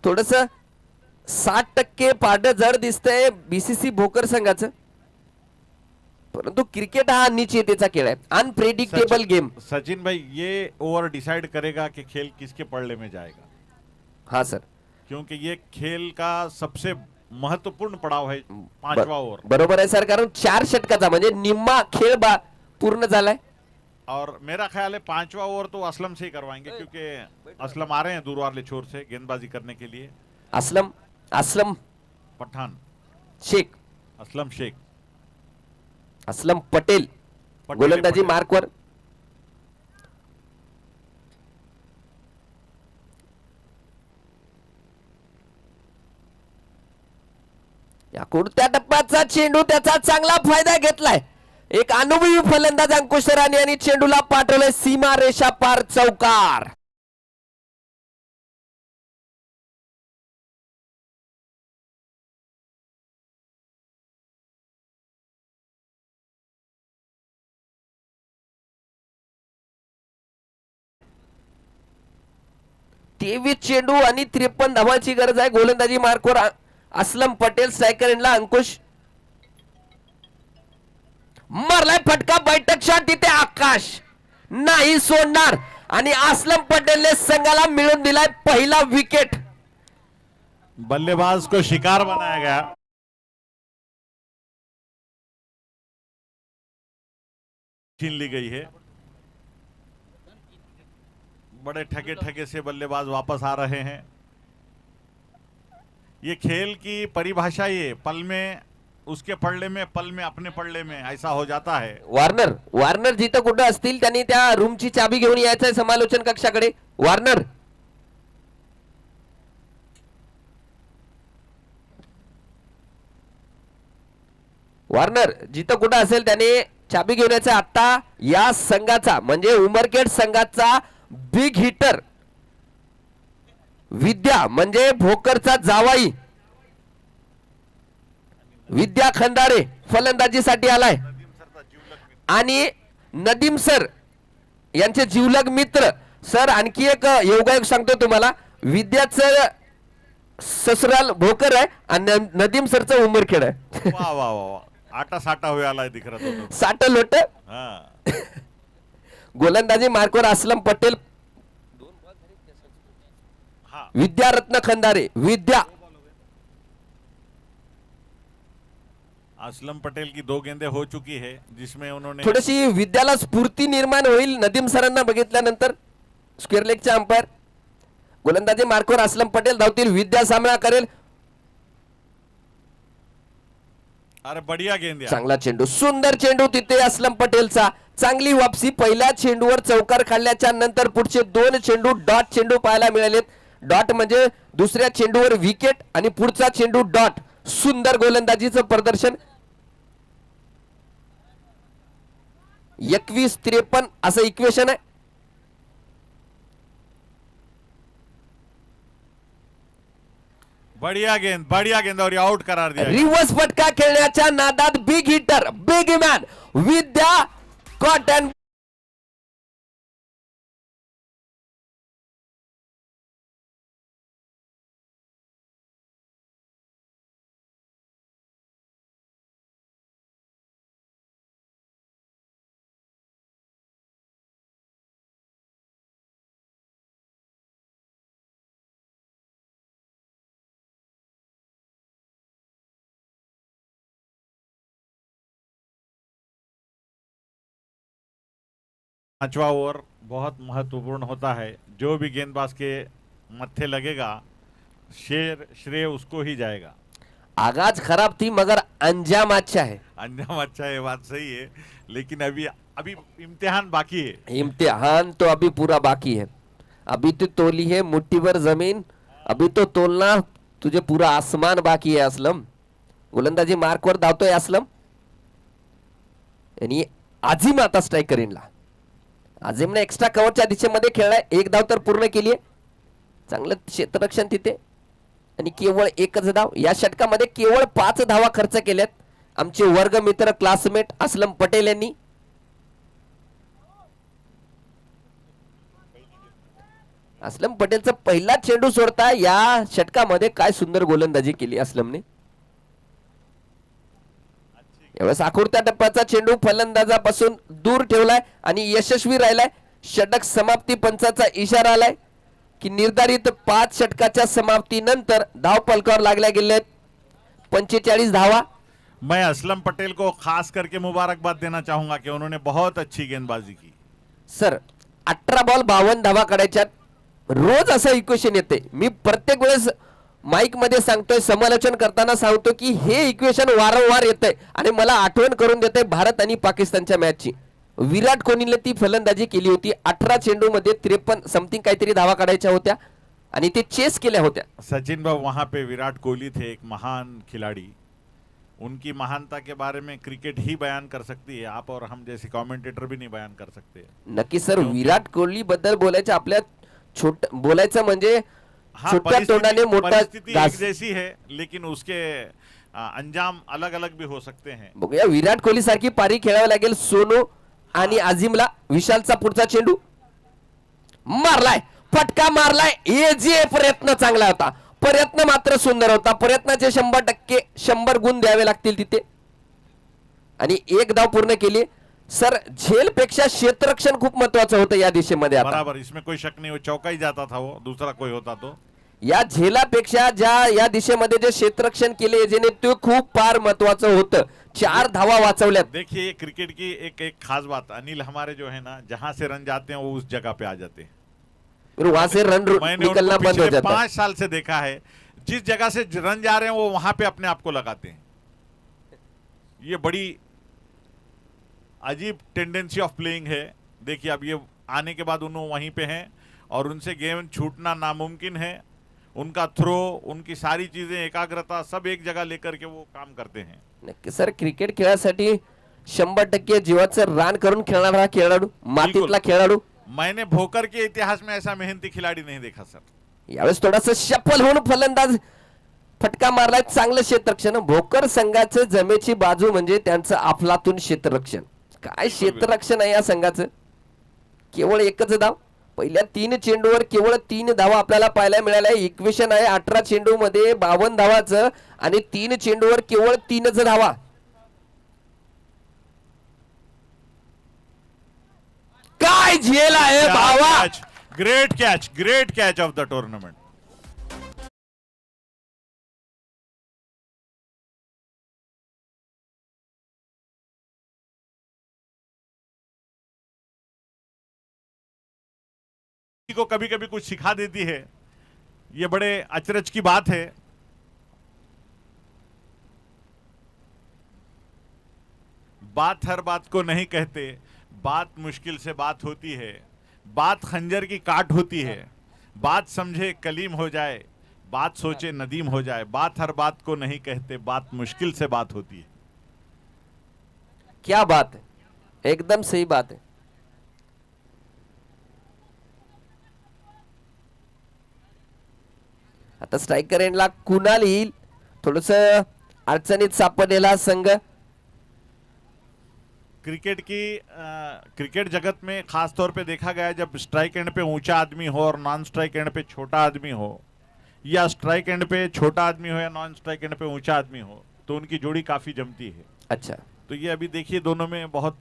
थोडस 60% पारडं जड दिसतंय बीसीसी भोकर संघाचं, परंतु क्रिकेट हा अनिश्चिततेचा खेळ आहे, अनप्रेडिक्टेबल गेम. सचिन भाई, ये ओवर डिसाइड करेगा कि खेल किसके पड़े में जाएगा. हाँ सर, क्योंकि ये खेल का सबसे महत्वपूर्ण पड़ाव है 5वां ओवर. बरोबर आहे सर, कारण 4 षटकाचा म्हणजे निम्मा खेळ पूर्ण झालाय. और मेरा ख्याल है 5वां ओवर तो असलम से ही करवाएंगे, क्योंकि असलम आ रहे हैं दूरवारले छोर से गेंदबाजी करने के लिए. असलम पठान, शेख, असलम शेख, असलम पटेल गोलंदाजी मार्कवर. या कोणत्या टप्प्याचा चेंडू, त्याचा चांगला फायदा घेतलाय एक अनुभवी फलंदाज अंकुश सरांनी आणि चेंडूला पाठवलंय सीमा रेषा पार चौकार. तेवीस चेंडू आणि 53 धावांची गरज आहे. गोलंदाजी मार्कवर असलम पटेल, स्ट्रायकर एंडला अंकुश. मारलाय फटका, बैठक शॉट, तिथे आकाश नाही सोडणार आणि असलम पटेलने संघाला मिळून दिलाय पहिला विकेट. बल्लेबाज को शिकार बनाया गया. छीन ली गई है. बड़े ठगे ठगे से बल्लेबाज वापस आ रहे हैं. ये खेल की परिभाषा, ये पल में उसके पडले में, पल में अपने पडले में, ऐसा हो जाता है. वार्नर जिथं कुठं असतील त्यांनी त्या रूमची चाबी घेऊन यायचंय समालोचन कक्षाकडे. वार्नर जिथं कुठं असेल त्याने चाबी घेऊन यायचं. आता या संघाचा म्हणजे उमरखेड संघाचा बिग हिटर विद्या म्हणजे भोकरचा जावाई विद्या खंदारे फलंदाजीसाठी आलाय आणि नदीम सर यांचे जीवलग मित्र. सर आणखी एक योगायोग सांगतो तुम्हाला, विद्याचं ससुराल भोकर आहे आणि नदीम सरचं उमरखेड आहे. वाह वाह वाह, आटा साटा हुआ आला दिख रहा था. साठ लोट. गोलंदाजी मार्कवर असलम पटेल, विद्या रत्न खंदारे. विद्या असलम पटेल की 2 गेंदें हो चुकी है, जिसमें उन्होंने थोडीशी विद्याला स्फूर्ती निर्माण होईल नदीम सरांना बघितल्यानंतर. स्क्वेअर लेगच्या अंपायर गोलंदाजी मार्कवर असलम पटेल धावतील, विद्या सामना करेल. अरे बढ़िया गेंद यार. चांगला चेंडू, सुंदर चेंडू तिथे असलम पटेलचा. चांगली वापसी. पहिल्या चेंडूवर चौकार काढल्याच्या नंतर पुढचे 2 चेंडू डॉट चेंडू पाहायला मिळालेत. डॉट म्हणजे दुसऱ्या चेंडूवर विकेट आणि पुढचा चेंडू डॉट. सुंदर गोलंदाजीचं प्रदर्शन. 21-53 असं इक्वेशन आहे. बढ़िया गेंद और ये आउट करार दिया. रिवर्स फटका खेळण्याच्या नादात बिग हिटर, बिग मॅन विद्या कॉटन. पांचवा ओवर बहुत महत्वपूर्ण होता है. जो भी गेंदबाज के मत्थे लगेगा श्रेय उसको ही जाएगा. आगाज खराब थी मगर अंजाम अच्छा है. अंजाम अच्छा है, बात सही है, लेकिन अभी अभी इम्तिहान बाकी है. इम्तिहान तो अभी पूरा बाकी है. अभी तो तोली है मुट्ठी भर जमीन, अभी तो तोलना तुझे पूरा आसमान बाकी है. असलम गोलंदाजी मार्कवर धावतोय. असलम आणि आझिम आता स्ट्राईकर इनला. आझिमने एक्स्ट्रा कव्हरच्या दिशेमध्ये खेळलाय. 1 धाव तर पूर्ण केली आहे. चांगलं क्षेत्ररक्षण तिथे आणि केवळ 1च धाव. या षटकामध्ये केवळ 5 धावा खर्च केल्यात आमचे वर्गमित्र क्लासमेट असलम पटेल यांनी. असलम पटेलचा पहिला चेंडू सोडता या षटकामध्ये काय सुंदर गोलंदाजी केली असलमने. यावेळेस आखुरत्या टप्प्याचा चेंडू फलंदाजापासून दूर ठेवलाय आणि यशस्वी राहिलाय. षटक समाप्ती पंचाचा इशारा आलाय की निर्धारित 5 षटकाच्या समाप्तीनंतर धाव पलकावर लागल्या गेलेत 45 धावा. मैं असलम पटेल को खास करके मुबारकबाद देना चाहूंगा कि उन्होंने बहुत अच्छी गेंदबाजी की. सर 18 बॉल 52 धावा काढायच्या. रोज असं इक्वेशन येते. मी प्रत्येक वेळेस माईक मध्ये सांगतोय, समालोचन करताना सांगतो की हे इक्वेशन वारंवार येतंय आणि मला आठवण करून देते भारत आणि पाकिस्तानच्या मॅचची. विराट कोहलीने ती फलंदाजी केली होती. 18 चेंडू मध्ये 53 समथिंग काहीतरी धावा काढायच्या होत्या आणि ते चेस केल्या होत्या. सचिन भाई, वहां पे विराट कोहली थे, एक महान खिलाड़ी. उनकी महानता के बारे में क्रिकेट ही बयान कर सकती है. आप और हम जैसे कमेंटेटर भी नहीं बयान कर सकते. नक्की सर, विराट कोहली बद्दल बोलायचं आपल्या बोलायचं म्हणजे छोट्या तोंडाने मोठा परिस्थिति एक घास. जैसी है, लेकिन उसके अंजाम अलग अलग भी हो सकते हैं. बघूया विराट कोहली सारखी पारी खेळावी लागेल सोनू आणि आझिमला. विशालचा पुढचा चेंडू मारलाय, फटका मारलाय. हे जे प्रयत्न चांगला होता, प्रयत्न मात्र सुंदर होता. प्रयत्नाचे 100% 100 गुण द्यावे लागतील तिथे आणि 1 धाव पूर्ण केली. सर झेल पेक्षा क्षेत्ररक्षण खूप महत्वाचं होतं या दिशेमध्ये. आता बराबर, इसमें कोई शक नहीं, वो चौका ही जाता था, वो दूसरा कोई होता तो. या झेलापेक्षा ज्या या दिशेमध्ये जे क्षेत्ररक्षण केले जेने ते खूप फार महत्वाचं होतं. 4 धावा वाचवल्यात. देखिए क्रिकेट की एक खास बात, अनिल हमारे जो है ना, जहां से रन जाते हैं वो उस जगह पे आ जाते हैं. फिर वहां से रन मैंने निकलना उनको बंद हो पिछले जाता है. 5 साल से देखा है, जिस जगह से रन जा रहे हैं वो वहां पे अपने आप को लगाते हैं. ये बड़ी अजीब टेंडेंसी ऑफ प्लेइंग है. देखिए अब ये आने के बाद उन्होंने वहीं पे हैं और उनसे गेम छूटना नामुमकिन है. उनका थ्रो, उनकी सारी चीजें, एकाग्रता सब एक जगह लेकर के वो काम करते हैं. नक्की सर, क्रिकेट खेळासाठी 100% जीवाचं रान करून खेळणारा हा खेळाडू, मातीतला खेळाडू. मैंने भोकर के इतिहास में ऐसा मेहनती खिलाड़ी नहीं देखा सर. यावेळेस थोडासा सफल होऊन फलंदाज फटका मारलाय. चांगलं क्षेत्ररक्षण. भोकर संघाचं जमेची बाजू म्हणजे त्यांचं अफलातून क्षेत्ररक्षण. काय क्षेत्ररक्षण आहे या संघाचं. केवळ 1च धाव. पहिल्या 3 चेंडूवर केवळ 3 धावा आपल्याला पाहायला मिळाल्या. इक्वेशन आहे 18 चेंडू मध्ये 52 धावाचं आणि 3 चेंडूवर केवळ 3च धावा. काय झेल आहे भावा. Great catch of the tournament. को कभी कभी कुछ सिखा देती है ये बड़े अचरज की बात है। बात हर बात को नहीं कहते, बात मुश्किल से बात होती है, बात खंजर की काट होती है, बात समझे कलीम हो जाए, बात सोचे नदीम हो जाए। बात हर बात को नहीं कहते, बात मुश्किल से बात होती है। क्या बात है, एकदम सही बात है. आता स्ट्रायकर एंडला कुणाल येईल, थोडस अडचणीत सापडलेला संघ. क्रिकेट जगत में खास तौर पे देखा गया है, जब स्ट्राइक एंड पे ऊंचा आदमी हो और नॉन स्ट्राइक एंड पे छोटा आदमी हो, या स्ट्राइक एंड पे छोटा आदमी हो या नॉन स्ट्राइक एंड पे ऊंचा आदमी हो, तो उनकी जोड़ी काफी जमती है. अच्छा, तो ये अभी देखिए दोनों में बहुत,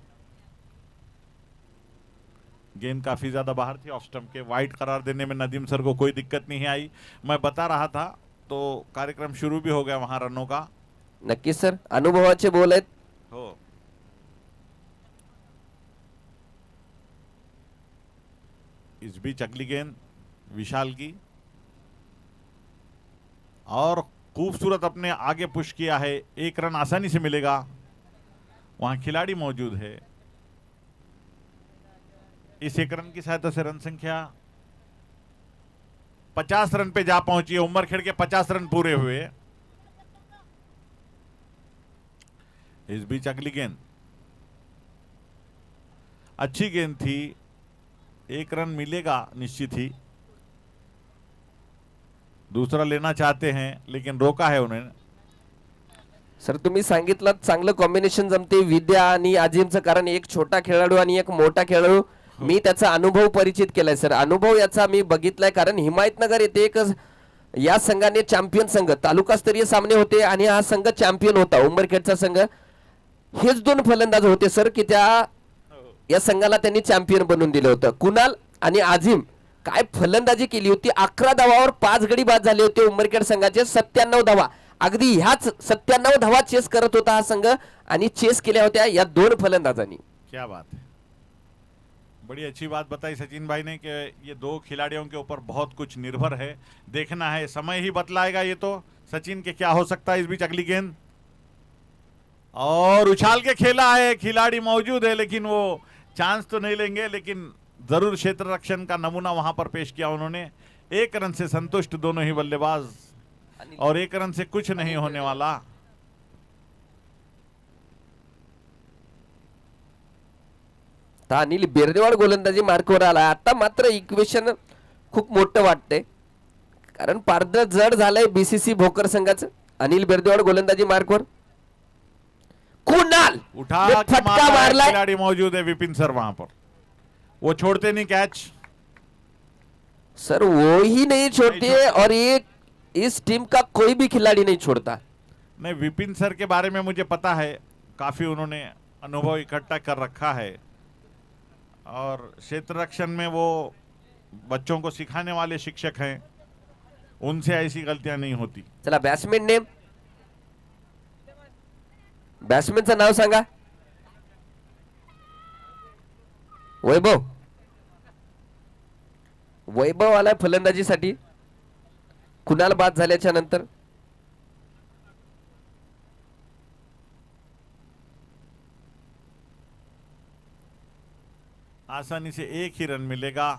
गेंद काफी ज्यादा बाहर थी ऑफ स्टंप के. वाइड करार देने में नदीम सर को कोई दिक्कत नहीं आई. मैं बता रहा था तो कार्यक्रम शुरू भी हो गया वहां रनों का. नक्कीच सर, अनुभवाचे बोल आहेत. हो, इस बीच अगली गेंद विशाल की, और खूबसूरत अपने आगे पुश किया है. एक रन आसानी से मिलेगा, वहां खिलाड़ी मौजूद है. इस एक रन की सहायता से रन संख्या 50 रन पे जा पहुंची है. उमरखेड़ के 50 रन पूरे हुए. इस बीच अगली गेंद अच्छी गेंद थी, एक रन मिलेगा निश्चित ही. दूसरा लेना चाहते हैं लेकिन रोका है उन्होंने. सर तुम्ही सांगितलं चांगलं कॉम्बिनेशन जमते विद्या आणि अजिमचं, कारण एक छोटा खेळाडू आणि एक मोठा खेळाडू. मी त्याचा अनुभव परिचित केलाय सर. अनुभव याचा मी बघितलाय, कारण हिमायतनगर येथे एक या संघाने चॅम्पियन संघ तालुकास्तरीय सामने होते आणि हा संघ चॅम्पियन होता. उंबरखेडचा संघ, हेच दोन फलंदाज होते सर की त्या या संघाला त्यांनी चॅम्पियन बनवून दिलं होतं. कुणाल आणि आझिम काय फलंदाजी केली होती. 11 धावावर 5 गडी बाद झाले होते उंबरखेड संघाचे. 97 धावा, अगदी ह्याच 97 धावा चेस करत होता हा संघ, आणि चेस केल्या होत्या या दोन फलंदाजांनी. क्या बात है, बड़ी अच्छी बात बताई सचिन भाई ने कि ये दो खिलाड़ियों के ऊपर बहुत कुछ निर्भर है. देखना है, समय ही बतलाएगा ये तो सचिन के क्या हो सकता है. इस बीच अगली गेंद, और उछाल के खेला है, खिलाड़ी मौजूद है लेकिन वो चांस तो नहीं लेंगे, लेकिन जरूर क्षेत्र रक्षण का नमूना वहां पर पेश किया उन्होंने. एक रन से संतुष्ट दोनों ही बल्लेबाज, और एक रन से कुछ नहीं होने वाला. अनिल बेर्देवाड गोलंदाजी मार्कवर आला. आता मात्र इक्वेशन खूप मोठं वाटतंय, कारण पारद जड झालंय बीसीसी भोकर संघाचं. अनिल बेर्देवाड गोलंदाजी मार्कवर. कुणाल उठा ने के फटका मारा है, मारलाय. खिलाड़ी मौजूद है विपिन सर वहां पर, वो छोड़ते नहीं कैच. सर वो ही नहीं छोड़ते, और ये इस टीम का कोई भी खिलाड़ी नहीं छोड़ता. नहीं, विपिन सर के बारे में मुझे पता है, काफी उन्होंने अनुभव इकट्ठा कर रखा है, और क्षेत्र रक्षण में वो बच्चों को सिखाने वाले शिक्षक हैं. उनसे ऐसी गलतियां नहीं होती. चला बॅट्समॅन नेम, बॅट्समॅनचं नाव सांगा. वैभव. वैभव आलाय फलंदाजीसाठी कुणाल बाद झाल्याच्या नंतर. आसानी से एक ही रन मिलेगा,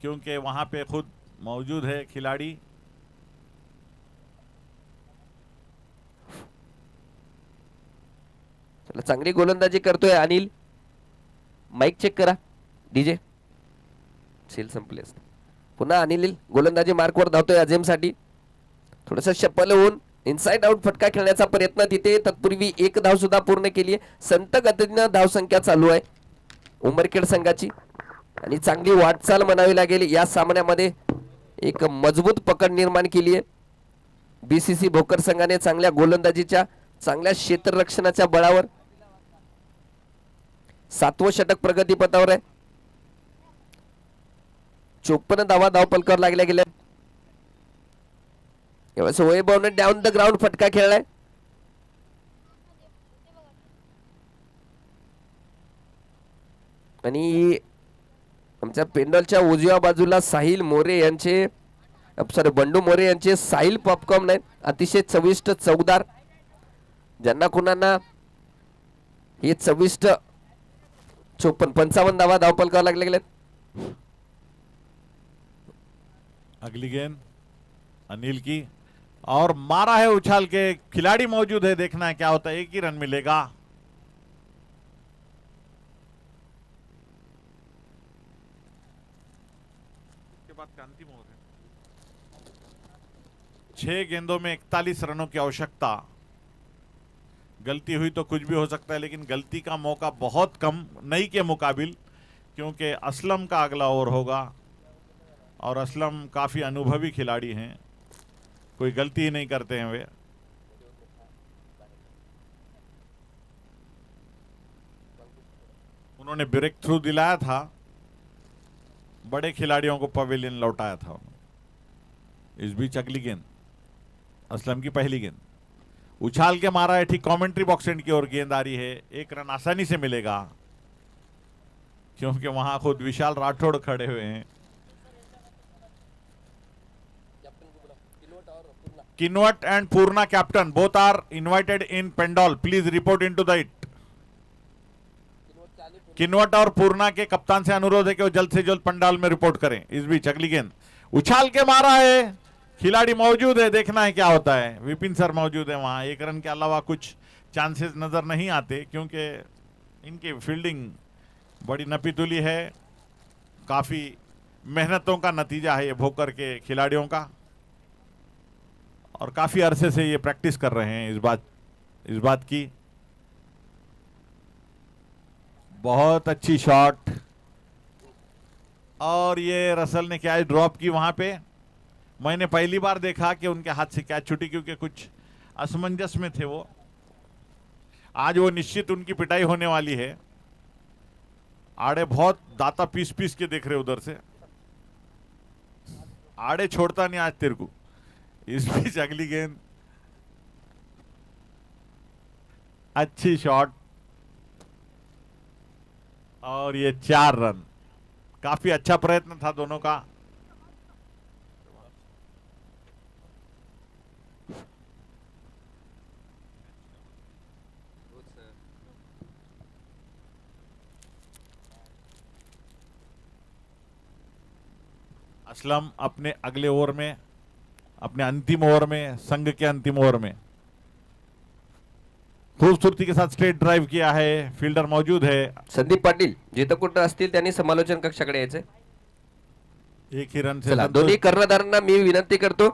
क्योंकि वहां पे खुद मौजूद है खिलाड़ी. चला चांगली गोलंदाजी करतोय अनिल. माईक चेक करा डीजे. सेल संपले असते. पुन्हा अनिल गोलंदाजी मार्कवर धावतोय अजेम साठी. थोडस शपल होऊन इनसाइड आउट फटका खेळण्याचा प्रयत्न तिथे. तत्पूर्वी एक धाव सुद्धा पूर्ण केली आहे. संत गतीनं धावसंख्या चालू आहे उमरखेड संघाची, आणि चांगली वाटचाल म्हणावी लागेल या सामन्यामध्ये. एक मजबूत पकड निर्माण केली आहे बीसीसी भोकर संघाने चांगल्या गोलंदाजीच्या, चांगल्या क्षेत्ररक्षणाच्या बळावर. 7वं षटक प्रगतीपथावर आहे. 54 धावा धावपलकावर लागल्या गेल्या. यावेळेस वैभवने डाऊन द ग्राउंड फटका खेळलाय. आणि आमच्या पेंडॉलच्या उजव्या बाजूला साहिल मोरे यांचे सॉरी बंडू मोरे यांचे साहिल पॉपकॉर्न आहेत, अतिशय चविष्ट चवदार. ज्यांना कुणांना हे चविष्ट 55 धावा धावपलकावर लागले गेलेत. अगली गेंद अनिल की और मारा है उछाल के. खिलाड़ी मौजूद है, देखना है क्या होता है. एक ही रन मिलेगा. इसके बाद का अंतिम ओवर है. 6 गेंदों में 41 रनों की आवश्यकता. गलती हुई तो कुछ भी हो सकता है, लेकिन गलती का मौका बहुत कम नई के मुकाबिल, क्योंकि असलम का अगला ओवर होगा और असलम काफी अनुभवी खिलाड़ी हैं, कोई गलती ही नहीं करते हैं वे. उन्होंने ब्रेक थ्रू दिलाया था, बड़े खिलाड़ियों को पवेलियन लौटाया था उन्होंने. इस बीच अगली गेंद असलम की पहली गेंद उछाल के मारा है, ठीक कमेंट्री बॉक्स एंड की ओर गेंद आ रही है. एक रन आसानी से मिलेगा, क्योंकि वहां खुद विशाल राठौड़ खड़े हुए हैं. Kinwat and Purna captain both are invited in pandal. Please report into the it. Kinwat और पूर्णा के कप्तान से अनुरोध है कि वो जल्द से जल्द पंडाल में रिपोर्ट करें. इस बीच अगली गेंद उछाल के मारा है, खिलाड़ी मौजूद है, देखना है क्या होता है. विपिन सर मौजूद है वहां. एक रन के अलावा कुछ चांसेस नजर नहीं आते, क्योंकि इनकी फील्डिंग बड़ी नपीतुली है. काफी मेहनतों का नतीजा है ये भोकर के खिलाड़ियों का, और काफी अरसे से ये प्रैक्टिस कर रहे हैं इस बात की. बहुत अच्छी शॉट, और ये रसल ने कैच ड्रॉप की वहां पे. मैंने पहली बार देखा कि उनके हाथ से कैच छूटी, क्योंकि कुछ असमंजस में थे वो. आज वो निश्चित उनकी पिटाई होने वाली है. आड़े बहुत दाता पीस पीस के देख रहे उधर से. आड़े छोड़ता नहीं आज तेरे को. इस बीच अगली गेंद अच्छी शॉट, और ये 4 रन. काफी अच्छा प्रयत्न था दोनों का. असलम अपने अगले ओवर में, अपने अंतिम ओवर में, संघ के अंतिम ओवर में खूबसूरती के साथ स्ट्रेट ड्राइव किया है. फील्डर मौजूद है. संदीप पाटील जिथं कुठं असतील त्यांनी समालोचन कक्षाकडे यायचे. एक ही रन से चला संतोष. दोन्ही कर्णधारांना मी विनंती करतो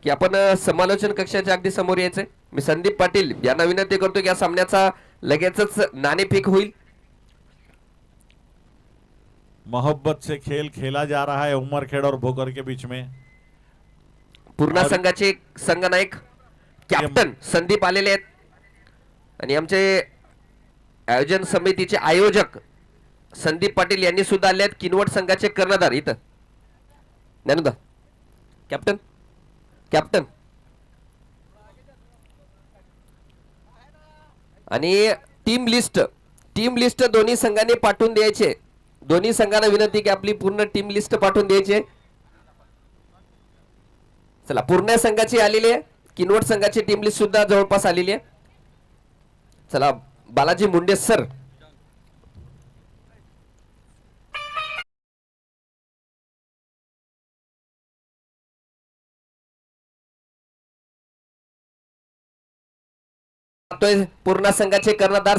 की आपण समालोचन कक्षाच्या अगदी समोर यायचे. मी संदीप पाटील यांना विनंती करतो की या सामन्याचा लगेचच नाणेफेक होईल. मोहब्बत से खेल खेला जा रहा है उमरखेड़ और भोकर के बीच में. पूर्णा और- संघाचे संघनायक कॅप्टन संदीप आलेले आहेत, आणि आमचे आयोजन समितीचे आयोजक संदीप पाटील यांनी सुद्धा आले आहेत. किनवट संघाचे कर्णधार इथं ज्ञानोदा कॅप्टन कॅप्टन आणि टीम लिस्ट दोन्ही संघांनी पाठवून द्यायचे. दोन्ही संघांना विनंती की आपली पूर्ण टीम लिस्ट पाठवून द्यायची. चला पूर्ण संघाची आलेली आहे, किनवट संघाची टीम लिस्ट सुद्धा जवळपास आलेली आहे. चला बालाजी मुंडे सर. पूर्ण संघाचे कर्णधार